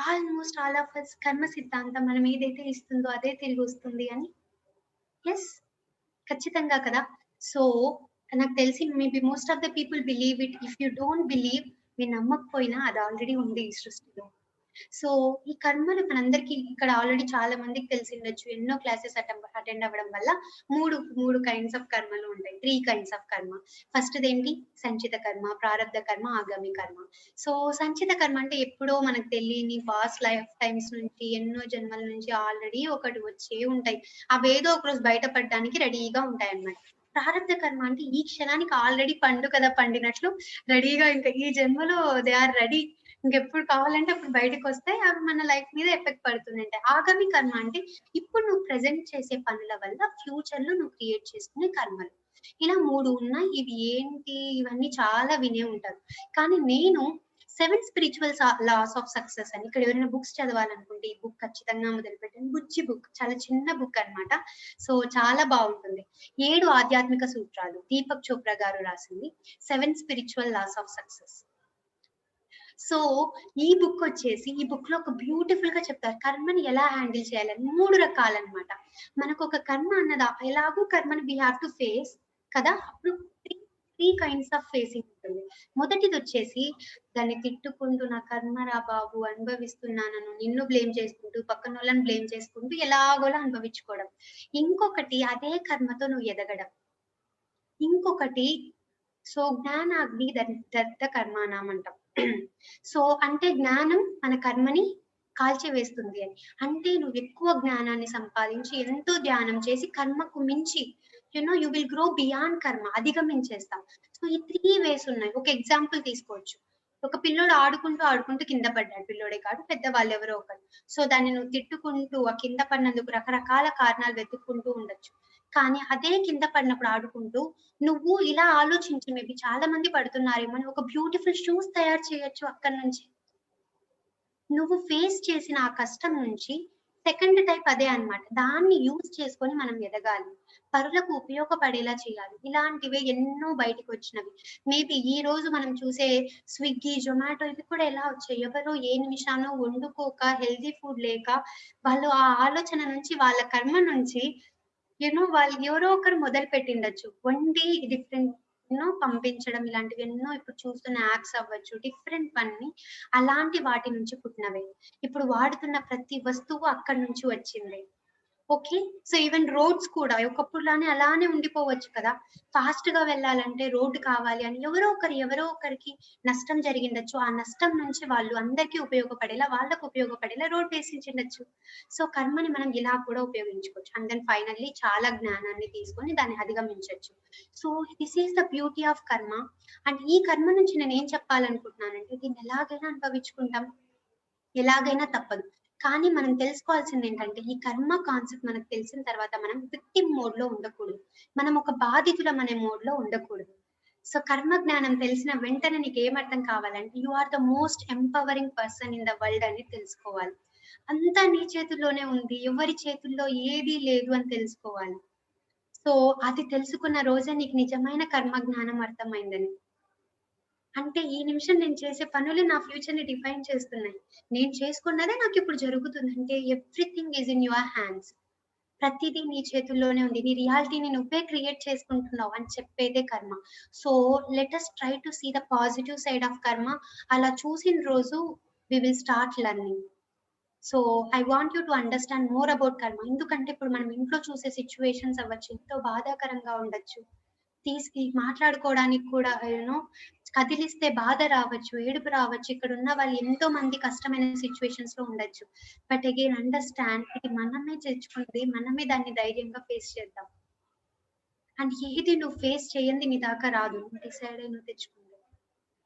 ఆల్మోస్ట్ ఆల్ ఆఫ్ అస్ కర్మ సిద్ధాంతం మనం ఏదైతే ఇస్తుందో అదే తిరిగి వస్తుంది అని. యెస్. ఖచ్చితంగా కదా! సో, నాకు తెలిసి maybe most of the people believe it. If you don't believe, మీరు నమ్మకపోయినా అది ఆల్రెడీ ఉంది ఈ సృష్టిలో. సో, ఈ కర్మలు మనందరికీ ఇక్కడ ఆల్రెడీ చాలా మందికి తెలిసుండొచ్చు. ఎన్నో క్లాసెస్ అటెండ్ అవ్వడం వల్ల 3 కైండ్స్ ఆఫ్ కర్మలు ఉంటాయి. 3 కైండ్స్ ఆఫ్ కర్మ. ఫస్ట్‌దేంటి సంచిత కర్మ, ప్రారబ్ధ కర్మ, ఆగామి కర్మ. సో, సంచిత కర్మ అంటే ఎప్పుడో మనకు తెలియని పాస్ట్ లైఫ్ టైమ్స్ నుంచి, ఎన్నో జన్మల నుంచి ఆల్రెడీ ఒకటి వచ్చే ఉంటాయి. అవేదో ఒకరోజు బయటపడడానికి రెడీగా ఉంటాయన్నమాట. ప్రారబ్ధ కర్మ అంటే ఈ క్షణానికి ఆల్రెడీ పండు కదా పండినట్లు రెడీగా ఇంకా ఈ జన్మలో దే ఆర్ రెడీ. ఇంకెప్పుడు కావాలంటే అప్పుడు బయటకొస్తాయి. అవి మన లైఫ్ మీద ఎఫెక్ట్ పడుతుంటాయి. ఆగామి కర్మ అంటే ఇప్పుడు నువ్వు ప్రెజెంట్ చేసే పనుల వల్ల ఫ్యూచర్‌లో నువ్వు క్రియేట్ చేసుకునే కర్మలు. ఇలా 3 ఉన్నాయి. ఇవి ఏంటి? ఇవన్నీ చాలా వినే ఉంటారు. కానీ నేను 7 స్పిరిచువల్ లాస్ ఆఫ్ సక్సెస్ అని ఇక్కడ ఎవరైనా బుక్స్ చదవాలనుకుంటే ఈ బుక్ ఖచ్చితంగా మొదలుపెట్టండి. బుజ్జి బుక్. చాలా చిన్న బుక్ అన్నమాట. సో, చాలా బావుంటుంది. 7 ఆధ్యాత్మిక సూత్రాలు. దీపక్ చోప్రా గారు రాసింది. 7 spiritual laws of success. So, ఈ బుక్కొచ్చేసి ఈ బుక్‌లో ఒక బ్యూటిఫుల్‌గా చెప్తారు. కర్మని ఎలా హ్యాండిల్ చేయాలని 3 రకాలనమాట. మనకొక కర్మ అన్నది ఎలాగో కర్మని వి హావ్ టు ఫేస్ కదా! అప్పుడు 3 కైండ్స్ ఆఫ్ ఫేసింగ్ ఉంటుంది. మొదటిదొచ్చేసి దాన్ని తిట్టుకుంటూ నా కర్మరా బాబు అనుభవిస్తున్నానను నిన్ను బ్లేమ్ చేసుకుంటూ, పక్కనోళ్ళని బ్లేమ్ చేసుకుంటూ ఎలాగోలా అనుభవించుకోవడం. ఇంకొకటి అదే కర్మతో నువ్వు ఎదగడం. ఇంకొకటి సో, జ్ఞానాగ్ని దగ్ధ కర్మాణం అంటాం. సో, అంటే జ్ఞానం మన కర్మని కాల్చివేస్తుంది అని. అంటే నువ్వెక్కువ జ్ఞానాన్ని సంపాదించి, ఎంతో ధ్యానం చేసి, కర్మకు మించి యూ విల్ గ్రో బియాండ్ కర్మ. అధిగమించేస్తాం. సో, ఈ 3 వేస్ ఉన్నాయి. ఒక ఎగ్జాంపుల్ తీసుకోవచ్చు. ఒక పిల్లోడు ఆడుకుంటూ, ఆడుకుంటూ కింద పడ్డాడు. పిల్లోడే కాదు, పెద్దవాళ్ళెవరో ఒకరు. సో, దాన్ని నువ్వు తిట్టుకుంటూ, ఆ కింద పడినందుకు రకరకాల కారణాలు వెతుక్కుంటూ ఉండొచ్చు. కానీ అదే కింద పడినప్పుడు ఆడుకుంటూ నువ్వు ఇలా ఆలోచించు మేబీ చాలా మంది పడుతున్నారేమో అని ఒక బ్యూటిఫుల్ షూస్ తయారు చేయొచ్చు అక్కడి నుంచి. నువ్వు ఫేస్ చేసిన ఆ కష్టం నుంచి సెకండ్ టైప్ అదే అన్నమాట. దాన్ని యూజ్ చేసుకొని మనం ఎదగాలి. పరులకు ఉపయోగపడేలా చేయాలి. ఇలాంటివే ఎన్నో బయటికొచ్చినవి. మేబీ ఈ రోజు మనం చూసే స్విగ్గీ, జొమాటో ఇవి కూడా ఎలా వచ్చాయి? ఎవరో ఏ నిమిషానో వండుకోక, హెల్తీ ఫుడ్ లేక వాళ్ళు ఆ ఆలోచన నుంచి వాళ్ళ కర్మ నుంచి వాళ్ళు ఎవరో ఒకరు మొదలుపెట్టిండొచ్చు. వండి డిఫరెంట్ పంపించడం ఇలాంటివి ఎన్నో ఇప్పుడు చూస్తున్న యాప్స్ అవ్వచ్చు. డిఫరెంట్‌వన్నీ అలాంటి వాటి నుంచి పుట్టినవే. ఇప్పుడు వాడుతున్న ప్రతి వస్తువు అక్కడి నుంచి వచ్చిందే. ఓకే. సో, ఈవెన్ రోడ్స్ కూడా ఒకప్పుడులానే అలానే ఉండిపోవచ్చు కదా! ఫాస్ట్‌గా వెళ్ళాలంటే రోడ్ కావాలి అని ఎవరో ఒకరికి నష్టం జరిగిండొచ్చు. ఆ నష్టం నుంచి వాళ్ళు అందరికీ ఉపయోగపడేలా, వాళ్ళకి ఉపయోగపడేలా రోడ్ వేసించుండొచ్చు. సో, కర్మని మనం ఇలా కూడా ఉపయోగించుకోవచ్చు. అండ్ దెన్ ఫైనల్లీ చాలా జ్ఞానాన్ని తీసుకొని దాన్ని అధిగమించొచ్చు. So, this is the beauty of karma. And ఈ కర్మ నుంచి నేనేం చెప్పాలనుకుంటున్నానంటే దీన్ని ఎలాగైనా అనుభవించుకుంటాం. ఎలాగైనా తప్పదు. కానీ మనం తెలుసుకోవాల్సిందేంటంటే, ఈ కర్మ కాన్సెప్ట్ మనకు తెలిసిన తర్వాత మనం విక్టిమ్ మోడ్‌లో ఉండకూడదు. మనం ఒక బాధితులం అనే మోడ్‌లో ఉండకూడదు. సో, కర్మ జ్ఞానం తెలిసిన వెంటనే నీకేం అర్థం కావాలంటే, you are the most empowering person in the world అని తెలుసుకోవాలి. అంతా నీ చేతుల్లోనే ఉంది. ఎవరి చేతుల్లో ఏదీ లేదు అని తెలుసుకోవాలి. సో, అది తెలుసుకున్న రోజే నీకు నిజమైన కర్మ జ్ఞానం అర్థమైందని. అంటే ఈ నిమిషం నేను చేసే పనులే నా ఫ్యూచర్‌ని డిఫైన్ చేస్తున్నాయి. నేను చేసుకున్నదే నాకిప్పుడు జరుగుతుంది. అంటే everything is in your hands. ప్రతీదీ నీ చేతుల్లోనే ఉంది. నీ రియాలిటీని నువ్వే క్రియేట్ చేసుకుంటున్నావు అని చెప్పేదే కర్మ. So, let us try to see the positive side of karma. అలా చూసిన రోజు we will start learning. So, I want you to understand more about karma. ఎందుకంటే ఇప్పుడు మనం ఇంట్లో చూసే సిట్యుయేషన్స్ అవ్వచ్చు. ఎంతో బాధాకరంగా ఉండొచ్చు. మాట్లాడుకోవడానికి కూడా కదిలిస్తే బాధ రావచ్చు, ఏడుపు రావచ్చు. ఇక్కడున్న వాళ్ళు ఎంతో మంది కష్టమైన సిట్యుయేషన్స్‌లో ఉండొచ్చు. బట్ అగైన్ అండర్‌స్టాండ్ ఇది మనమే తెచ్చుకున్నది. మనమే దాన్ని ధైర్యంగా ఫేస్ చేద్దాం. అండ్ ఏది నువ్వు ఫేస్ చేయంది నీ దాకా రాదు. నువ్వు డిసైడ్ అయ్యి నువ్వు తెచ్చుకుంటావు.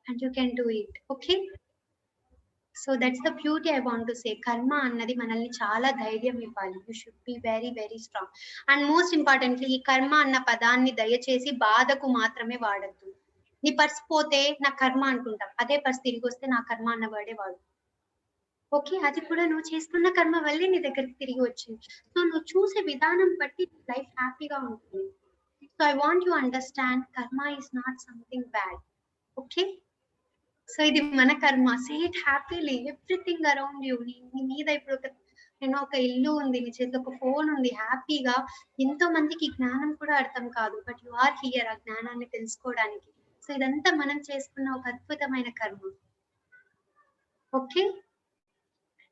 And you can do it. Okay. So that's the beauty I want to say. కర్మ అన్నది మనల్ని చాలా ధైర్యం ఇవ్వాలి. You should be very, very strong. And most importantly ఈ కర్మ అన్న పదాన్ని దయచేసి బాధకు మాత్రమే వాడొద్దు. నీ పర్స్ పోతే నా కర్మ అనుకుంటాం. అదే పర్స్ తిరిగొస్తే నా కర్మ అన్న వర్డే వాడు. ఓకే. అది కూడా నువ్వు చేసుకున్న కర్మ వల్లే నీ దగ్గరికి తిరిగి వచ్చింది. సో నువ్వు చూసే విధానం బట్టి లైఫ్ హ్యాపీగా ఉంటుంది. So I want you understand karma is not something bad. Okay. So ఇది మన కర్మ. Say it happily. Everything around you. నీ మీద ఇప్పుడు ఒక ఇల్లు ఉంది, నీ చేతిలో ఒక ఫోన్ ఉంది. హ్యాపీగా ఎంతో మందికి ఈ జ్ఞానం కూడా అర్థం కాదు. బట్ యు ఆర్ హియర్ ఆ జ్ఞానాన్ని తెలుసుకోవడానికి. సో ఇదంతా మనం చేసుకున్న ఒక అద్భుతమైన కర్మ. Okay.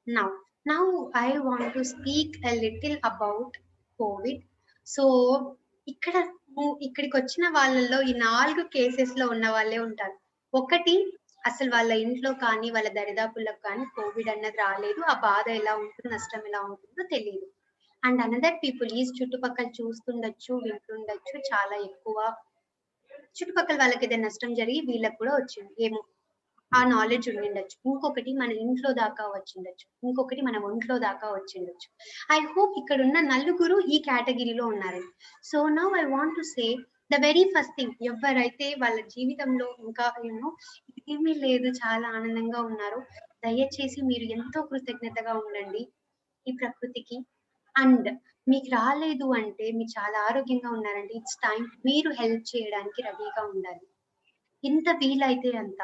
Now, now I want to speak a little about COVID. So ఇక్కడికి వచ్చిన వాళ్ళల్లో ఈ 4 కేసెస్ లో ఉన్న వాళ్ళే ఉంటారు. ఒకటి, అసలు వాళ్ళ ఇంట్లో కానీ వాళ్ళ దరిదాపులకు కానీ కోవిడ్ అన్నది రాలేదు. ఆ బాధ ఎలా ఉంటుందో, నష్టం ఎలా ఉంటుందో తెలియదు. అండ్ అనదర్ పీపుల్ ఈజ్ చుట్టుపక్కల చూస్తుండొచ్చు, వింటుండొచ్చు, చాలా ఎక్కువ చుట్టుపక్కల వాళ్ళకి ఏదైనా నష్టం జరిగి వీళ్ళకి కూడా వచ్చింది ఏమో, ఆ నాలెడ్జ్ ఉండిండొచ్చు. ఇంకొకటి మన ఇంట్లో దాకా వచ్చిండొచ్చు. ఇంకొకటి మన ఒంట్లో దాకా వచ్చిండొచ్చు. ఐ హోప్ ఇక్కడ ఉన్న నలుగురు ఈ కేటగిరీలో ఉన్నారు. So now I want to say the very first thing, ఎవరైతే వాళ్ళ జీవితంలో ఇంకా ఏమీ లేదు, చాలా ఆనందంగా ఉన్నారు, దయచేసి మీరు ఎంతో కృతజ్ఞతగా ఉండండి ఈ ప్రకృతికి. అండ్ మీకు రాలేదు అంటే, మీరు చాలా ఆరోగ్యంగా ఉన్నారంటే, ఇట్స్ టైం మీరు హెల్ప్ చేయడానికి రెడీగా ఉండాలి. ఎంత వీలైతే అంత.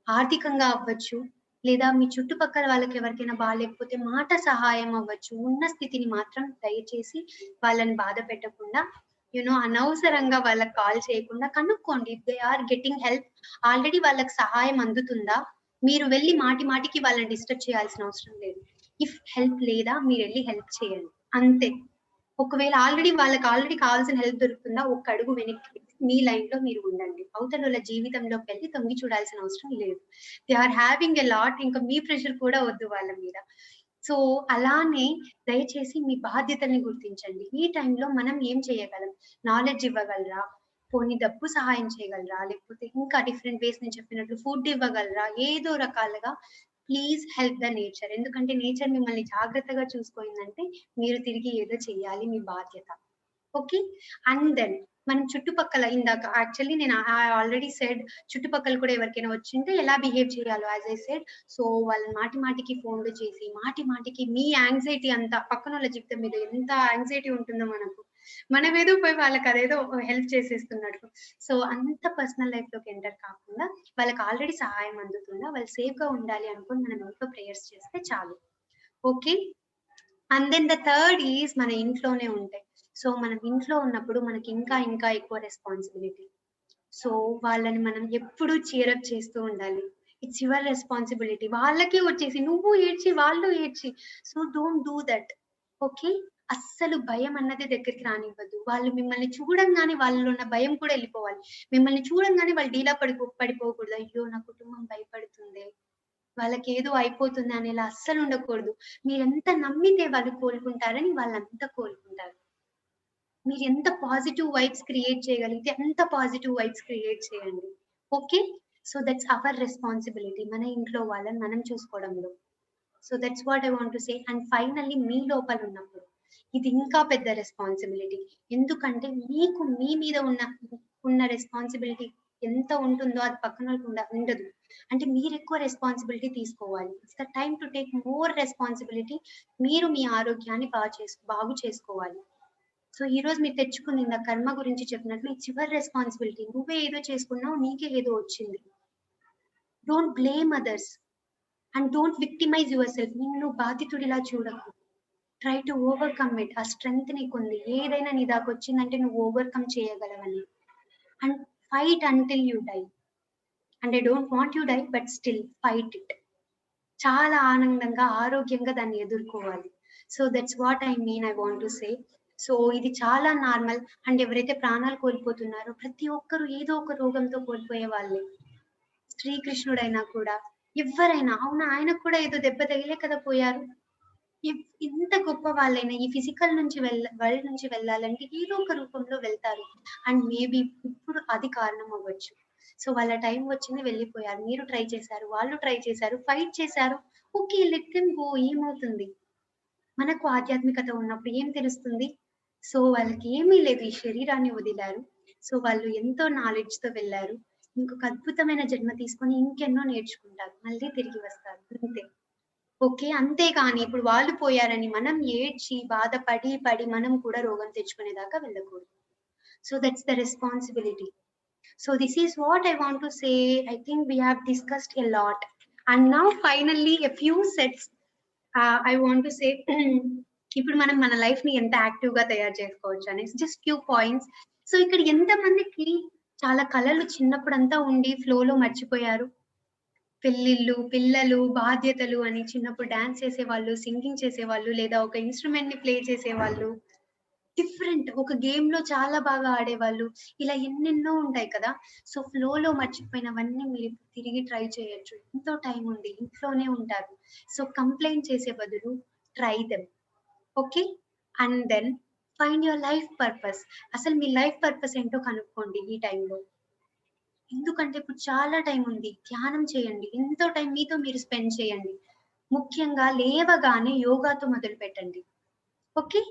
ఆర్థికంగా అవ్వచ్చు, లేదా మీ చుట్టుపక్కల వాళ్ళకి ఎవరికైనా బాగాలేకపోతే మాట సహాయం అవ్వచ్చు. ఉన్న స్థితిని మాత్రం దయచేసి వాళ్ళని బాధ పెట్టకుండా, అనవసరంగా వాళ్ళకి కాల్ చేయకుండా కనుక్కోండి. They are getting help, already వాళ్ళకి సహాయం అందుతుందా? మీరు వెళ్ళి మాటి మాటికి వాళ్ళని డిస్టర్బ్ చేయాల్సిన అవసరం లేదు. ఇఫ్ హెల్ప్ లేదా, మీరు వెళ్ళి హెల్ప్ చేయండి అంతే. ఒకవేళ వాళ్ళకి కావాల్సిన హెల్ప్ దొరుకుతుందా, ఒక్క అడుగు వెనక్కి మీ లైన్ లో మీరు ఉండండి. అవతల జీవితంలోకి వెళ్ళి తొంగి చూడాల్సిన అవసరం లేదు. They are having a lot. ఇంకా మీ ప్రెషర్ కూడా వద్దు వాళ్ళ మీద. సో అలానే దయచేసి మీ బాధ్యతల్ని గుర్తించండి. ఈ టైంలో మనం ఏం చేయగలం? నాలెడ్జ్ ఇవ్వగలరా? పోనీ డబ్బు సహాయం చేయగలరా? లేకపోతే ఇంకా డిఫరెంట్ వేస్ నేను చెప్పినట్లు ఫుడ్ ఇవ్వగలరా? ఏదో రకాలుగా ప్లీజ్ హెల్ప్ ద నేచర్. ఎందుకంటే నేచర్ మిమ్మల్ని జాగ్రత్తగా చూసుకోయిందంటే మీరు తిరిగి ఏదో చెయ్యాలి, మీ బాధ్యత. ఓకే. అండ్ దెన్ మనం చుట్టుపక్కల, ఇందాక యాక్చువల్లీ నేను ఆల్రెడీ సెడ్, చుట్టుపక్కల కూడా ఎవరికైనా వచ్చింటే ఎలా బిహేవ్ చేయాలో యాజ్ ఐ సెడ్. సో వాళ్ళని మాటి మాటికి ఫోన్లు చేసి, మాటి మాటికి మీ యాంగ్జైటీ అంతా, పక్కన వాళ్ళ జీవితం మీద ఎంత యాంగ్జైటీ ఉంటుందో మనం ఏదో పోయి వాళ్ళకి అదేదో హెల్ప్ చేసేస్తున్నట్లు. సో అంత పర్సనల్ లైఫ్ లోకి ఎంటర్ కాకుండా, వాళ్ళకి ఆల్రెడీ సహాయం అందుతుందా, వాళ్ళు సేఫ్ గా ఉండాలి అనుకుని మనం ఇంట్లో ప్రేయర్స్ చేస్తే చాలు. Okay. And then the third is మన ఇంట్లోనే ఉంటాయి. సో మనం ఇంట్లో ఉన్నప్పుడు మనకి ఇంకా ఇంకా ఎక్కువ రెస్పాన్సిబిలిటీ. సో వాళ్ళని మనం ఎప్పుడు చీరప్ చేస్తూ ఉండాలి. It's your responsibility. వాళ్ళకే వచ్చేసి నువ్వు ఏడ్చి వాళ్ళు ఏడ్చి, so don't do that. Okay. అస్సలు భయం అన్నది దగ్గరికి రానివ్వద్దు. వాళ్ళు మిమ్మల్ని చూడంగానే వాళ్ళలో ఉన్న భయం కూడా వెళ్ళిపోవాలి. మిమ్మల్ని చూడంగానే వాళ్ళు డీలా పడిపోకూడదు. అయ్యో నా కుటుంబం భయపడుతుంది, వాళ్ళకి ఏదో అయిపోతుంది అనేలా అస్సలు ఉండకూడదు. మీరెంత నమ్మితే వాళ్ళు కోలుకుంటారని వాళ్ళంతా కోలుకుంటారు. మీరు ఎంత పాజిటివ్ వైబ్స్ క్రియేట్ చేయగలిగితే అంత పాజిటివ్ వైబ్స్ క్రియేట్ చేయండి. Okay. So that's our responsibility, మన ఇంట్లో వాళ్ళని మనం చూసుకోవడంలో. So that's what I want to say. And finally మీ లోపల ఉన్నప్పుడు ఇది ఇంకా పెద్ద రెస్పాన్సిబిలిటీ. ఎందుకంటే మీకు మీ మీద ఉన్న రెస్పాన్సిబిలిటీ ఎంత ఉంటుందో అది పక్కన వాళ్ళకి ఉండదు. అంటే మీరు ఎక్కువ రెస్పాన్సిబిలిటీ తీసుకోవాలి. It's the time to take more responsibility. మీరు మీ ఆరోగ్యాన్ని బాగు చేసుకోవాలి. సో ఈ రోజు మీరు తెచ్చుకుంది, ఇందా కర్మ గురించి చెప్పినట్లు, ఇట్స్ యువర్ రెస్పాన్సిబిలిటీ. నువ్వే ఏదో చేసుకున్నావు, నీకే ఏదో వచ్చింది. Don't blame others and don't victimize yourself. నిన్ను బాధితుడిలా చూడకు. Try to overcome it. ఆ స్ట్రెంగ్త్ నీకుంది. ఏదైనా నీ దాకా వచ్చిందంటే నువ్వు ఓవర్కమ్ చేయగలవని. And fight until you die. And I don't want you die, but still fight it. చాలా ఆనందంగా, ఆరోగ్యంగా దాన్ని ఎదుర్కోవాలి. So that's what I mean, I want to say. So ఇది చాలా నార్మల్. అండ్ ఎవరైతే ప్రాణాలు కోల్పోతున్నారో ప్రతి ఒక్కరు ఏదో ఒక రోగంతో కోల్పోయే వాళ్ళే. శ్రీకృష్ణుడైనా కూడా, ఎవరైనా, అవునా ఆయనకు కూడా ఏదో దెబ్బ తగిలే కదా పోయారు. ఎంత గొప్ప వాళ్ళైనా ఈ ఫిజికల్ నుంచి వరల్డ్ నుంచి వెళ్ళాలంటే ఏదో ఒక రూపంలో వెళ్తారు. అండ్ మేబీ ఇప్పుడు అది కారణం అవ్వచ్చు. సో వాళ్ళ టైం వచ్చింది, వెళ్ళిపోయారు. మీరు ట్రై చేశారు, వాళ్ళు ట్రై చేశారు, ఫైట్ చేశారు. Okay, let them go. ఏమవుతుంది? మనకు ఆధ్యాత్మికత ఉన్నప్పుడు ఏం తెలుస్తుంది? సో వాళ్ళకి ఏమీ లేదు, ఈ శరీరాన్ని వదిలారు. సో వాళ్ళు ఎంతో నాలెడ్జ్ తో వెళ్ళారు. ఇంకొక అద్భుతమైన జన్మ తీసుకొని ఇంకెన్నో నేర్చుకుంటారు, మళ్ళీ తిరిగి వస్తారు అంతే. ఓకే. అంతేగాని ఇప్పుడు వాళ్ళు పోయారని మనం ఏడ్చి బాధపడి మనం కూడా రోగం తెచ్చుకునేదాకా వెళ్ళకూడదు. So that's the responsibility. So this is what I want to say. I think we have discussed a lot, and now finally a few sets I want to say. ఇప్పుడు మనం మన లైఫ్ ని ఎంత యాక్టివ్ గా తయారు చేసుకోవచ్చు అనేసి జస్ట్ ఫ్యూ పాయింట్స్. సో ఇక్కడ ఎంత మందికి చాలా కళలు చిన్నప్పుడంతా ఉండి ఫ్లోలో మర్చిపోయారు? పెళ్ళిళ్ళు, పిల్లలు, బాధ్యతలు అని చిన్నప్పుడు డాన్స్ చేసేవాళ్ళు, సింగింగ్ చేసేవాళ్ళు, లేదా ఒక ఇన్‌స్ట్రుమెంట్‌ని ప్లే చేసేవాళ్ళు. డిఫరెంట్ ఒక గేమ్‌లో చాలా బాగా ఆడేవాళ్ళు. ఇలా ఎన్నెన్నో ఉంటాయి కదా! సో, ఫ్లోలో మర్చిపోయినవన్నీ మీరు తిరిగి ట్రై చేయొచ్చు. ఎంతో టైం ఉంది. ఇంట్లోనే ఉంటారు. సో, కంప్లెయింట్ చేసే బదులు try them. Okay. And then find your life purpose. అసలు మీ లైఫ్ పర్పస్ ఏంటో కనుక్కోండి ఈ టైంలో. ఎందుకంటే ఇప్పుడు చాలా టైం ఉంది. ధ్యానం చేయండి. ఎంతో టైం మీతో మీరు స్పెండ్ చేయండి. ముఖ్యంగా లేవగానే యోగాతో మొదలుపెట్టండి. ఓకే.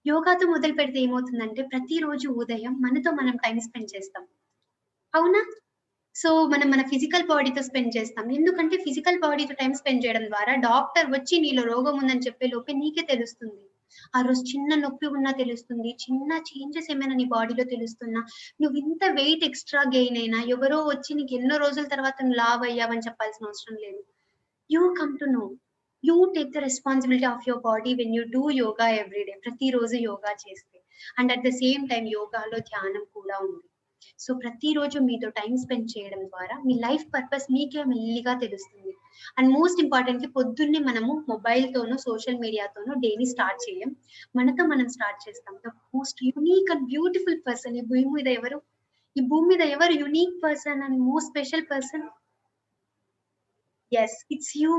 యోగాతో మొదలుపెడితే ఏమవుతుందంటే ప్రతిరోజు ఉదయం మనతో మనం టైమ్ స్పెండ్ చేస్తాం. అవునా? సో, మనం మన ఫిజికల్ బాడీతో స్పెండ్ చేస్తాం. ఎందుకంటే ఫిజికల్ బాడీతో టైమ్ స్పెండ్ చేయడం ద్వారా డాక్టర్ వచ్చి నీలో రోగం ఉందని చెప్పే లోపే నీకే తెలుస్తుంది. ఆ రోజు చిన్న నొప్పి ఉన్నా తెలుస్తుంది. చిన్న చేంజెస్ ఏమైనా నీ బాడీలో తెలుస్తున్నా, నువ్వింత వెయిట్ ఎక్స్‌ట్రా గెయిన్ అయినా ఎవరో వచ్చి నీకు ఎన్నో రోజుల తర్వాత నువ్వు లావు అయ్యావని చెప్పాల్సిన అవసరం లేదు. You come to know. You take the responsibility of your body when you do yoga every day. ప్రతిరోజు యోగా చేస్తే. And at the same time యోగాలో ధ్యానం కూడా ఉంది. సో ప్రతిరోజు మీతో టైమ్ స్పెండ్ చేయడం ద్వారా మీ లైఫ్ పర్పస్ మీకే మెల్లిగా తెలుస్తుంది. అండ్ మోస్ట్ ఇంపార్టెంట్‌లీ పొద్దున్నే మనము మొబైల్‌తోనో, సోషల్ మీడియాతోనో డేని స్టార్ట్ చేయం. మనతో మనం స్టార్ట్ చేస్తాం. The most unique and beautiful person ఈ భూమి మీద ఎవరు? ఈ భూమి మీద ఎవరు unique person and most special person? Yes, it's you.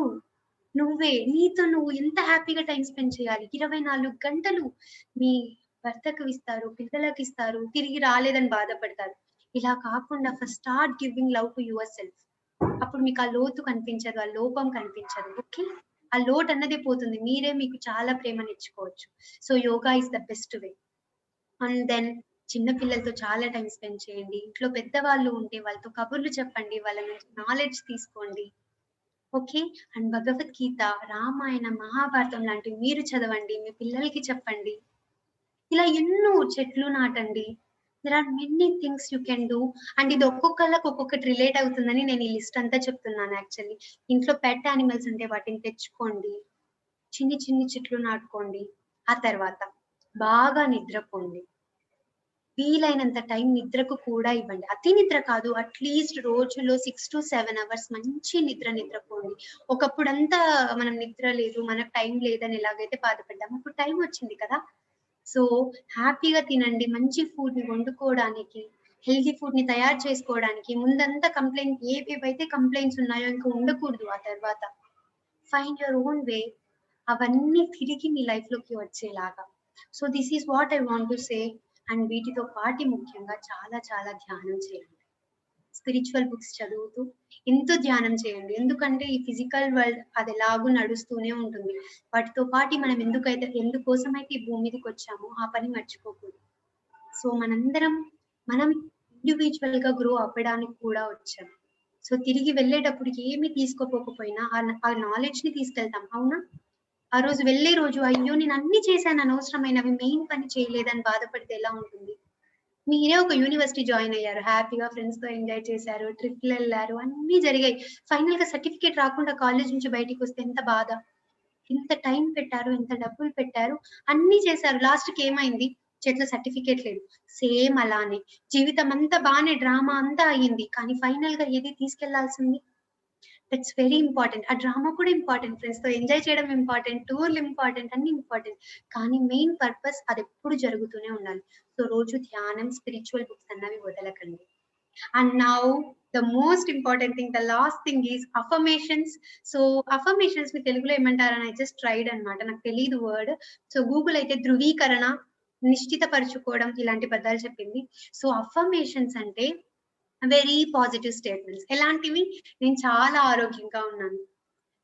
నువ్వే. నీతో నువ్వు ఎంత హ్యాపీగా టైమ్ స్పెండ్ చేయాలి. 24 గంటలు మీ భర్తకు ఇస్తారు, పిల్లలకి ఇస్తారు, తిరిగి రాలేదని బాధపడతారు. ఇలా కాకుండా first start giving love to your self. అప్పుడు మీకు ఆ లోతు కనిపించదు. ఆ లోపం కనిపించదు. ఓకే. ఆ లోటు అన్నదే పోతుంది. మీరే మీకు చాలా ప్రేమనిచ్చుకోవచ్చు. So yoga is the best way. And then చిన్న పిల్లలతో చాలా టైమ్ స్పెండ్ చేయండి. ఇంట్లో పెద్దవాళ్ళు ఉంటే వాళ్ళతో కబుర్లు చెప్పండి. వాళ్ళ నుంచి నాలెడ్జ్ తీసుకోండి. ఓకే. అండ్ భగవద్గీత, రామాయణం, మహాభారతం లాంటివి మీరు చదవండి. మీ పిల్లలకి చెప్పండి. ఇలా ఎన్నో చెట్లు నాటండి. There are many things you can do. And ఇది ఒక్కొక్కళ్ళకి ఒక్కొక్కటి రిలేట్ అవుతుందని నేను ఈ లిస్ట్ అంతా చెప్తున్నాను యాక్చువల్లీ. ఇంట్లో పెట్ యానిమల్స్ ఉంటే వాటిని తెచ్చుకోండి. చిన్ని చిన్ని చెట్లు నాటుకోండి. ఆ తర్వాత బాగా నిద్రపోండి. వీలైనంత టైం నిద్రకు కూడా ఇవ్వండి. అతి నిద్ర కాదు. అట్‌లీస్ట్ రోజులో 6-7 అవర్స్ మంచి నిద్రపోండి. ఒకప్పుడంతా మనం నిద్ర లేదు, మనకు టైం లేదని ఎలాగైతే బాధపడ్డామో, ఇప్పుడు టైం వచ్చింది కదా! సో, హ్యాపీగా తినండి. మంచి ఫుడ్‌ని వండుకోవడానికి, హెల్తీ ఫుడ్‌ని తయారు చేసుకోవడానికి ముందంతా ఏవేవైతే కంప్లెయింట్స్ ఉన్నాయో ఇంక ఉండకూడదు ఆ తర్వాత. Find your own way. అవన్నీ తిరిగి మీ లైఫ్‌లోకి వచ్చేలాగా. So, this is what I want to say. And వీటితో పాటు ముఖ్యంగా చాలా చాలా ధ్యానం చేయండి. స్పిరిచువల్ బుక్స్ చదువుతూ ఎంతో ధ్యానం చేయండి. ఎందుకంటే ఈ ఫిజికల్ వరల్డ్ అదెలాగో నడుస్తూనే ఉంటుంది. వాటితో పాటు మనం ఎందుకోసమైతే ఈ భూమి మీదకొచ్చామో ఆ పని మర్చిపోకూడదు. సో మనం ఇండివిడ్యువల్‌గా గ్రో అవ్వడానికి కూడా వచ్చాం. సో తిరిగి వెళ్ళేటప్పుడు ఏమి తీసుకోపోకపోయినా ఆ నాలెడ్జ్‌ని తీసుకెళ్తాం. అవునా? ఆ రోజు వెళ్ళే రోజు అయ్యో! నేను అన్నీ చేశాను అనవసరమైనవి మెయిన్ పని చేయలేదని బాధపడితే ఎలా ఉంటుంది? మీరే ఒక యూనివర్సిటీ జాయిన్ అయ్యారు. హ్యాపీగా ఫ్రెండ్స్‌తో ఎంజాయ్ చేశారు. ట్రిప్‌లెళ్లారు. అన్నీ జరిగాయి. ఫైనల్‌గా సర్టిఫికేట్ రాకుండా కాలేజ్ నుంచి బయటికొస్తే ఎంత బాధ. ఇంత టైం పెట్టారు. ఇంత డబ్బులు పెట్టారు. అన్నీ చేశారు. లాస్ట్‌కి ఏమైంది? చేతిలో సర్టిఫికేట్ లేదు. సేమ్ అలానే జీవితమంతా బానే డ్రామా అంతా అయింది. కానీ ఫైనల్‌గా ఏది తీసుకెళ్లాల్సింది? That's very important. ఆ డ్రామా కూడా ఇంపార్టెంట్. ఫ్రెండ్స్‌తో ఎంజాయ్ చేయడం ఇంపార్టెంట్. టూర్‌లు ఇంపార్టెంట్. అన్నీ ఇంపార్టెంట్. కానీ మెయిన్ పర్పస్ అదెప్పుడు జరుగుతూనే ఉండాలి. సో రోజు ధ్యానం, స్పిరిచువల్ బుక్స్ అన్నవి వదలకండి. And now the most important thing, the last thing is affirmations. So affirmations మీ తెలుగులో ఏమంటారని ఐ జస్ట్ ట్రైడ్ అన్నమాట. నాకు తెలీదు వర్డ్. సో గూగుల్ అయితే ధృవీకరణ, నిశ్చితపరుచుకోవడం ఇలాంటి పదాలు చెప్పింది. సో అఫర్మేషన్స్ అంటే వెరీ పాజిటివ్ స్టేట్మెంట్స్. ఎలాంటివి? నేను చాలా ఆరోగ్యంగా ఉన్నాను.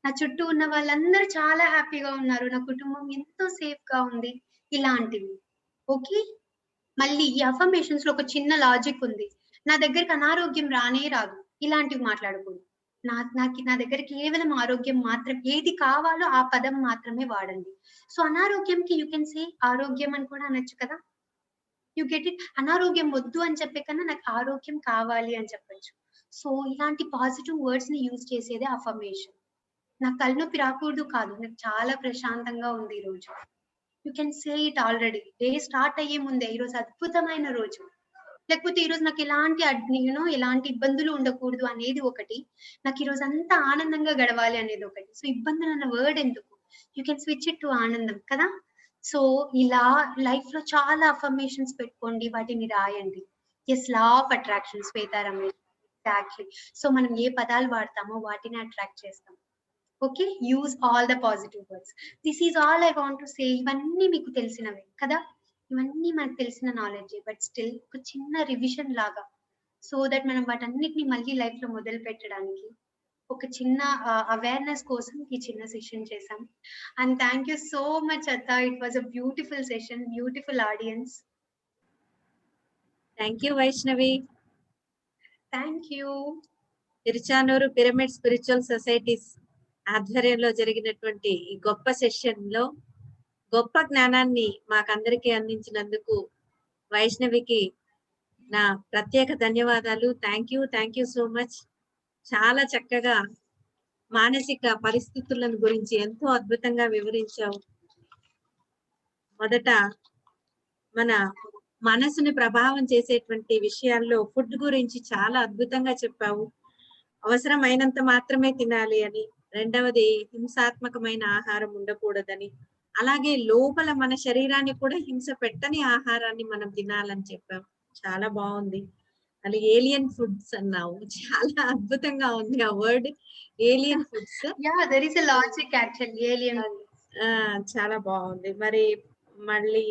నా చుట్టూ ఉన్న వాళ్ళందరూ చాలా హ్యాపీగా ఉన్నారు. నా కుటుంబం ఎంతో సేఫ్‌గా ఉంది. ఇలాంటివి. ఓకే. మళ్ళీ ఈ అఫర్మేషన్స్‌లో ఒక చిన్న లాజిక్ ఉంది. నా దగ్గరికి అనారోగ్యం రానే రాదు. ఇలాంటివి మాట్లాడకూడదు. నా దగ్గర కేవలం ఆరోగ్యం మాత్రం ఏది కావాలో ఆ పదం మాత్రమే వాడండి. సో అనారోగ్యంకి యూ కెన్ సే ఆరోగ్యం అని కూడా అనొచ్చు కదా! You get it. అనారోగ్యం వద్దు అని చెప్పే కన్నా నాకు ఆరోగ్యం కావాలి అని చెప్పొచ్చు. సో ఇలాంటి పాజిటివ్ వర్డ్స్ ని యూజ్ చేసేదే అఫర్మేషన్. నాకు తలనొప్పి రాకూడదు కాదు, నాకు చాలా ప్రశాంతంగా ఉంది ఈ రోజు. You can say it already. Day start అయ్యే ముందే ఈరోజు అద్భుతమైన రోజు. లేకపోతే ఈరోజు నాకు ఎలాంటి ఎలాంటి ఇబ్బందులు ఉండకూడదు అనేది ఒకటి. నాకు ఈరోజు అంతా ఆనందంగా గడవాలి అనేది ఒకటి. సో ఇబ్బందులు అన్న వర్డ్ ఎందుకు? You can switch it to ఆనందం కదా! సో ఇలా లైఫ్ లో చాలా అఫర్మేషన్స్ పెట్టుకోండి, వాటిని రాయండి. Law of attraction, Shweta Ramesh. Exactly. So మనం ఏ పదాలు వాడతామో వాటిని అట్రాక్ట్ చేస్తాం. Okay, use all the positive words. This is all I want to సే. ఇవన్నీ మీకు తెలిసినవే కదా, ఇవన్నీ మనకు తెలిసిన నాలెడ్జ్. బట్ స్టిల్ ఒక చిన్న రివిజన్ లాగా, సో దట్ మనం వాటన్నిటిని మళ్ళీ లైఫ్ లో మొదలు పెట్టడానికి ఒక చిన్న అవేర్నెస్ కోసం ఈ చిన్న సెషన్ చేశాం. And thank you so much అత్త. It was a beautiful session, beautiful audience. Thank you Vaishnavi. Thank you. Tiruchanur pyramid spiritual societies ఆధ్వర్యంలో జరిగినటువంటి ఈ గొప్ప సెషన్ లో గొప్ప జ్ఞానాన్ని మాకందరికీ అందించినందుకు వైష్ణవికి నా ప్రత్యేక ధన్యవాదాలు. Thank you so much. చాలా చక్కగా మానసిక పరిస్థితులను గురించి ఎంతో అద్భుతంగా వివరించావు. మొదట మన మనసుని ప్రభావం చేసేటువంటి విషయాల్లో ఫుడ్ గురించి చాలా అద్భుతంగా చెప్పావు. అవసరమైనంత మాత్రమే తినాలి అని. రెండవది, హింసాత్మకమైన ఆహారం ఉండకూడదని. అలాగే లోపల మన శరీరాన్ని కూడా హింస పెట్టని ఆహారాన్ని మనం తినాలని చెప్పావు. చాలా బాగుంది. అలాగే ఏలియన్ ఫుడ్స్ అన్నావు, చాలా అద్భుతంగా ఉంది ఆ word, alien foods. There is a logic actually alien. చాలా బాగుంది. మరి మళ్ళీ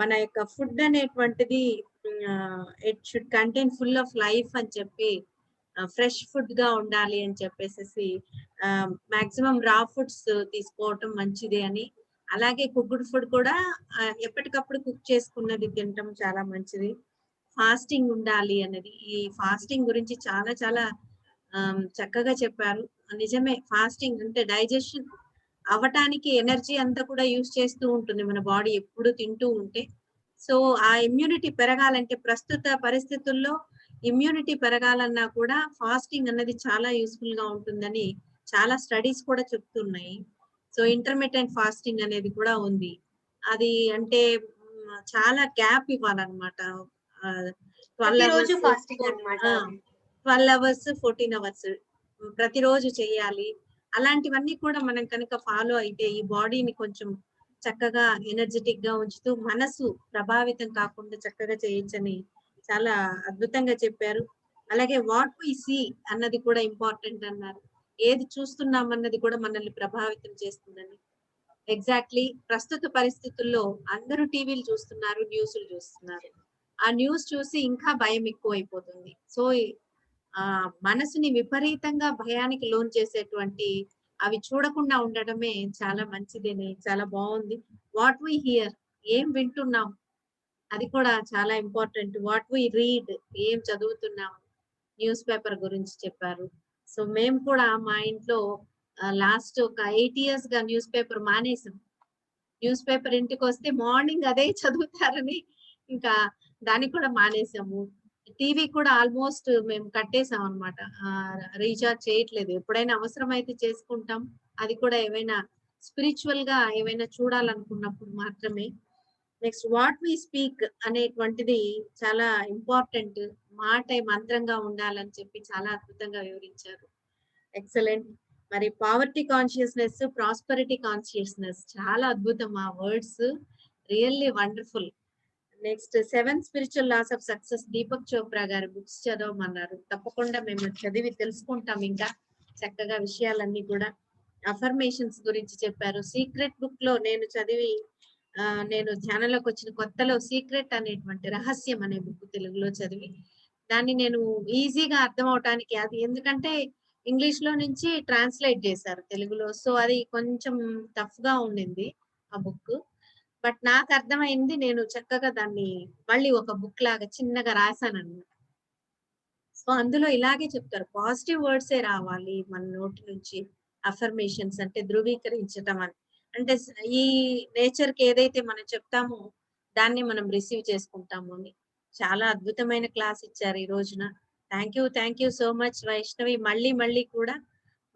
మన యొక్క ఫుడ్ అనేటువంటిది it should contain full of life అని చెప్పి, ఫ్రెష్ ఫుడ్ గా ఉండాలి అని చెప్పేసి మాక్సిమం రా ఫుడ్స్ తీసుకోవటం మంచిది అని. అలాగే కుక్డ్ ఫుడ్ కూడా ఎప్పటికప్పుడు కుక్ చేసుకున్నది తినటం చాలా మంచిది. ఫాస్టింగ్ ఉండాలి అనేది, ఈ ఫాస్టింగ్ గురించి చాలా చాలా చక్కగా చెప్పారు. నిజమే, ఫాస్టింగ్ అంటే డైజెషన్ అవ్వటానికి ఎనర్జీ అంతా కూడా యూజ్ చేస్తూ ఉంటుంది మన బాడీ ఎప్పుడు తింటూ ఉంటే. సో ఆ ఇమ్యూనిటీ పెరగాలంటే, ప్రస్తుత పరిస్థితుల్లో ఇమ్యూనిటీ పెరగాలన్నా కూడా ఫాస్టింగ్ అన్నది చాలా యూస్ఫుల్ గా ఉంటుందని చాలా స్టడీస్ కూడా చెప్తున్నాయి. సో ఇంటర్మిటెంట్ ఫాస్టింగ్ అనేది కూడా ఉంది. అది అంటే చాలా గ్యాప్ ఇవ్వాలన్నమాట. 12 అవర్స్ 14 అవర్స్ ప్రతిరోజు చేయాలి. అలాంటివన్నీ కూడా మనం కనుక ఫాలో అయితే ఈ బాడీని కొంచెం చక్కగా ఎనర్జెటిక్ గా ఉంచుతూ మనసు ప్రభావితం కాకుండా చక్కగా చేయొచ్చని చాలా అద్భుతంగా చెప్పారు. అలాగే వాట్ వి సీ అన్నది కూడా ఇంపార్టెంట్ అన్నారు. ఏది చూస్తున్నాం అన్నది కూడా మనల్ని ప్రభావితం చేస్తుందని. ఎగ్జాక్ట్లీ. ప్రస్తుత పరిస్థితుల్లో అందరూ టీవీలు చూస్తున్నారు, న్యూస్లు చూస్తున్నారు. ఆ న్యూస్ చూసి ఇంకా భయం ఎక్కువైపోతుంది. సో మనసుని విపరీతంగా భయానికి లోన్ చేసేటువంటి అవి చూడకుండా ఉండడమే చాలా మంచిదని, చాలా బాగుంది. వాట్ వి హియర్, ఏం వింటున్నాం అది కూడా చాలా ఇంపార్టెంట్. వాట్ వి రీడ్, ఏం చదువుతున్నాం, న్యూస్ పేపర్ గురించి చెప్పారు. సో మేము కూడా మా ఇంట్లో లాస్ట్ ఒక 8 years గా న్యూస్ పేపర్ మానేసాం. న్యూస్ పేపర్ ఇంటికి వస్తే మార్నింగ్ అదే చదువుతారని ఇంకా దాన్ని కూడా మానేసాము. టీవీ కూడా ఆల్మోస్ట్ మేము కట్టేసాం అనమాట. రీఛార్జ్ చేయట్లేదు. ఎప్పుడైనా అవసరం అయితే చేసుకుంటాం. అది కూడా ఏవైనా స్పిరిచువల్ గా ఏవైనా చూడాలనుకున్నప్పుడు మాత్రమే. నెక్స్ట్ వాట్ వి స్పీక్ అనేటువంటిది చాలా ఇంపార్టెంట్. మాట మంత్రంగా ఉండాలని చెప్పి చాలా అద్భుతంగా వివరించారు. ఎక్సలెంట్. మరి పావర్టీ కాన్షియస్నెస్, ప్రాస్పరిటీ కాన్షియస్నెస్ చాలా అద్భుతం ఆ words, really wonderful. Next 7 spiritual laws of success, Deepak Chopra గారి బుక్స్ చదవమన్నారు. తప్పకుండా మేము చదివి తెలుసుకుంటాం ఇంకా చక్కగా విషయాలన్నీ కూడా. అఫర్మేషన్స్ గురించి చెప్పారు. సీక్రెట్ బుక్ లో నేను చదివి నేను ధ్యానంలోకి వచ్చిన కొత్తలో సీక్రెట్ అనేటువంటి రహస్యం అనే బుక్ తెలుగులో చదివి దాన్ని నేను ఈజీగా అర్థం అవటానికి, అది ఎందుకంటే ఇంగ్లీష్ లో నుంచి ట్రాన్స్లేట్ చేశారు తెలుగులో. సో అది కొంచెం టఫ్ గా ఉండింది ఆ బుక్. బట్ నాకు అర్థమైంది, నేను చక్కగా దాన్ని మళ్ళీ ఒక బుక్ లాగా చిన్నగా రాశాను అన్నమాట. సో అందులో ఇలాగే చెప్తారు, పాజిటివ్ వర్డ్సే రావాలి మన నోటి నుంచి. అఫర్మేషన్స్ అంటే ధృవీకరించటం అని. అంటే ఈ నేచర్ కి ఏదైతే మనం చెప్తామో దాన్ని మనం రిసీవ్ చేసుకుంటాము అని. చాలా అద్భుతమైన క్లాస్ ఇచ్చారు ఈ రోజున. Thank you so much Vaishnavi. మళ్ళీ మళ్ళీ కూడా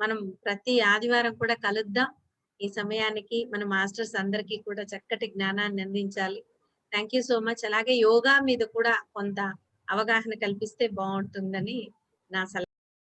మనం ప్రతి ఆదివారం కూడా కలుద్దాం. ఈ సమయానికి మన మాస్టర్స్ అందరికీ కూడా చక్కటి జ్ఞానాన్ని అందించాలి. Thank you so much. అలాగే యోగా మీద కూడా కొంత అవగాహన కల్పిస్తే బాగుంటుందని నా సలహా.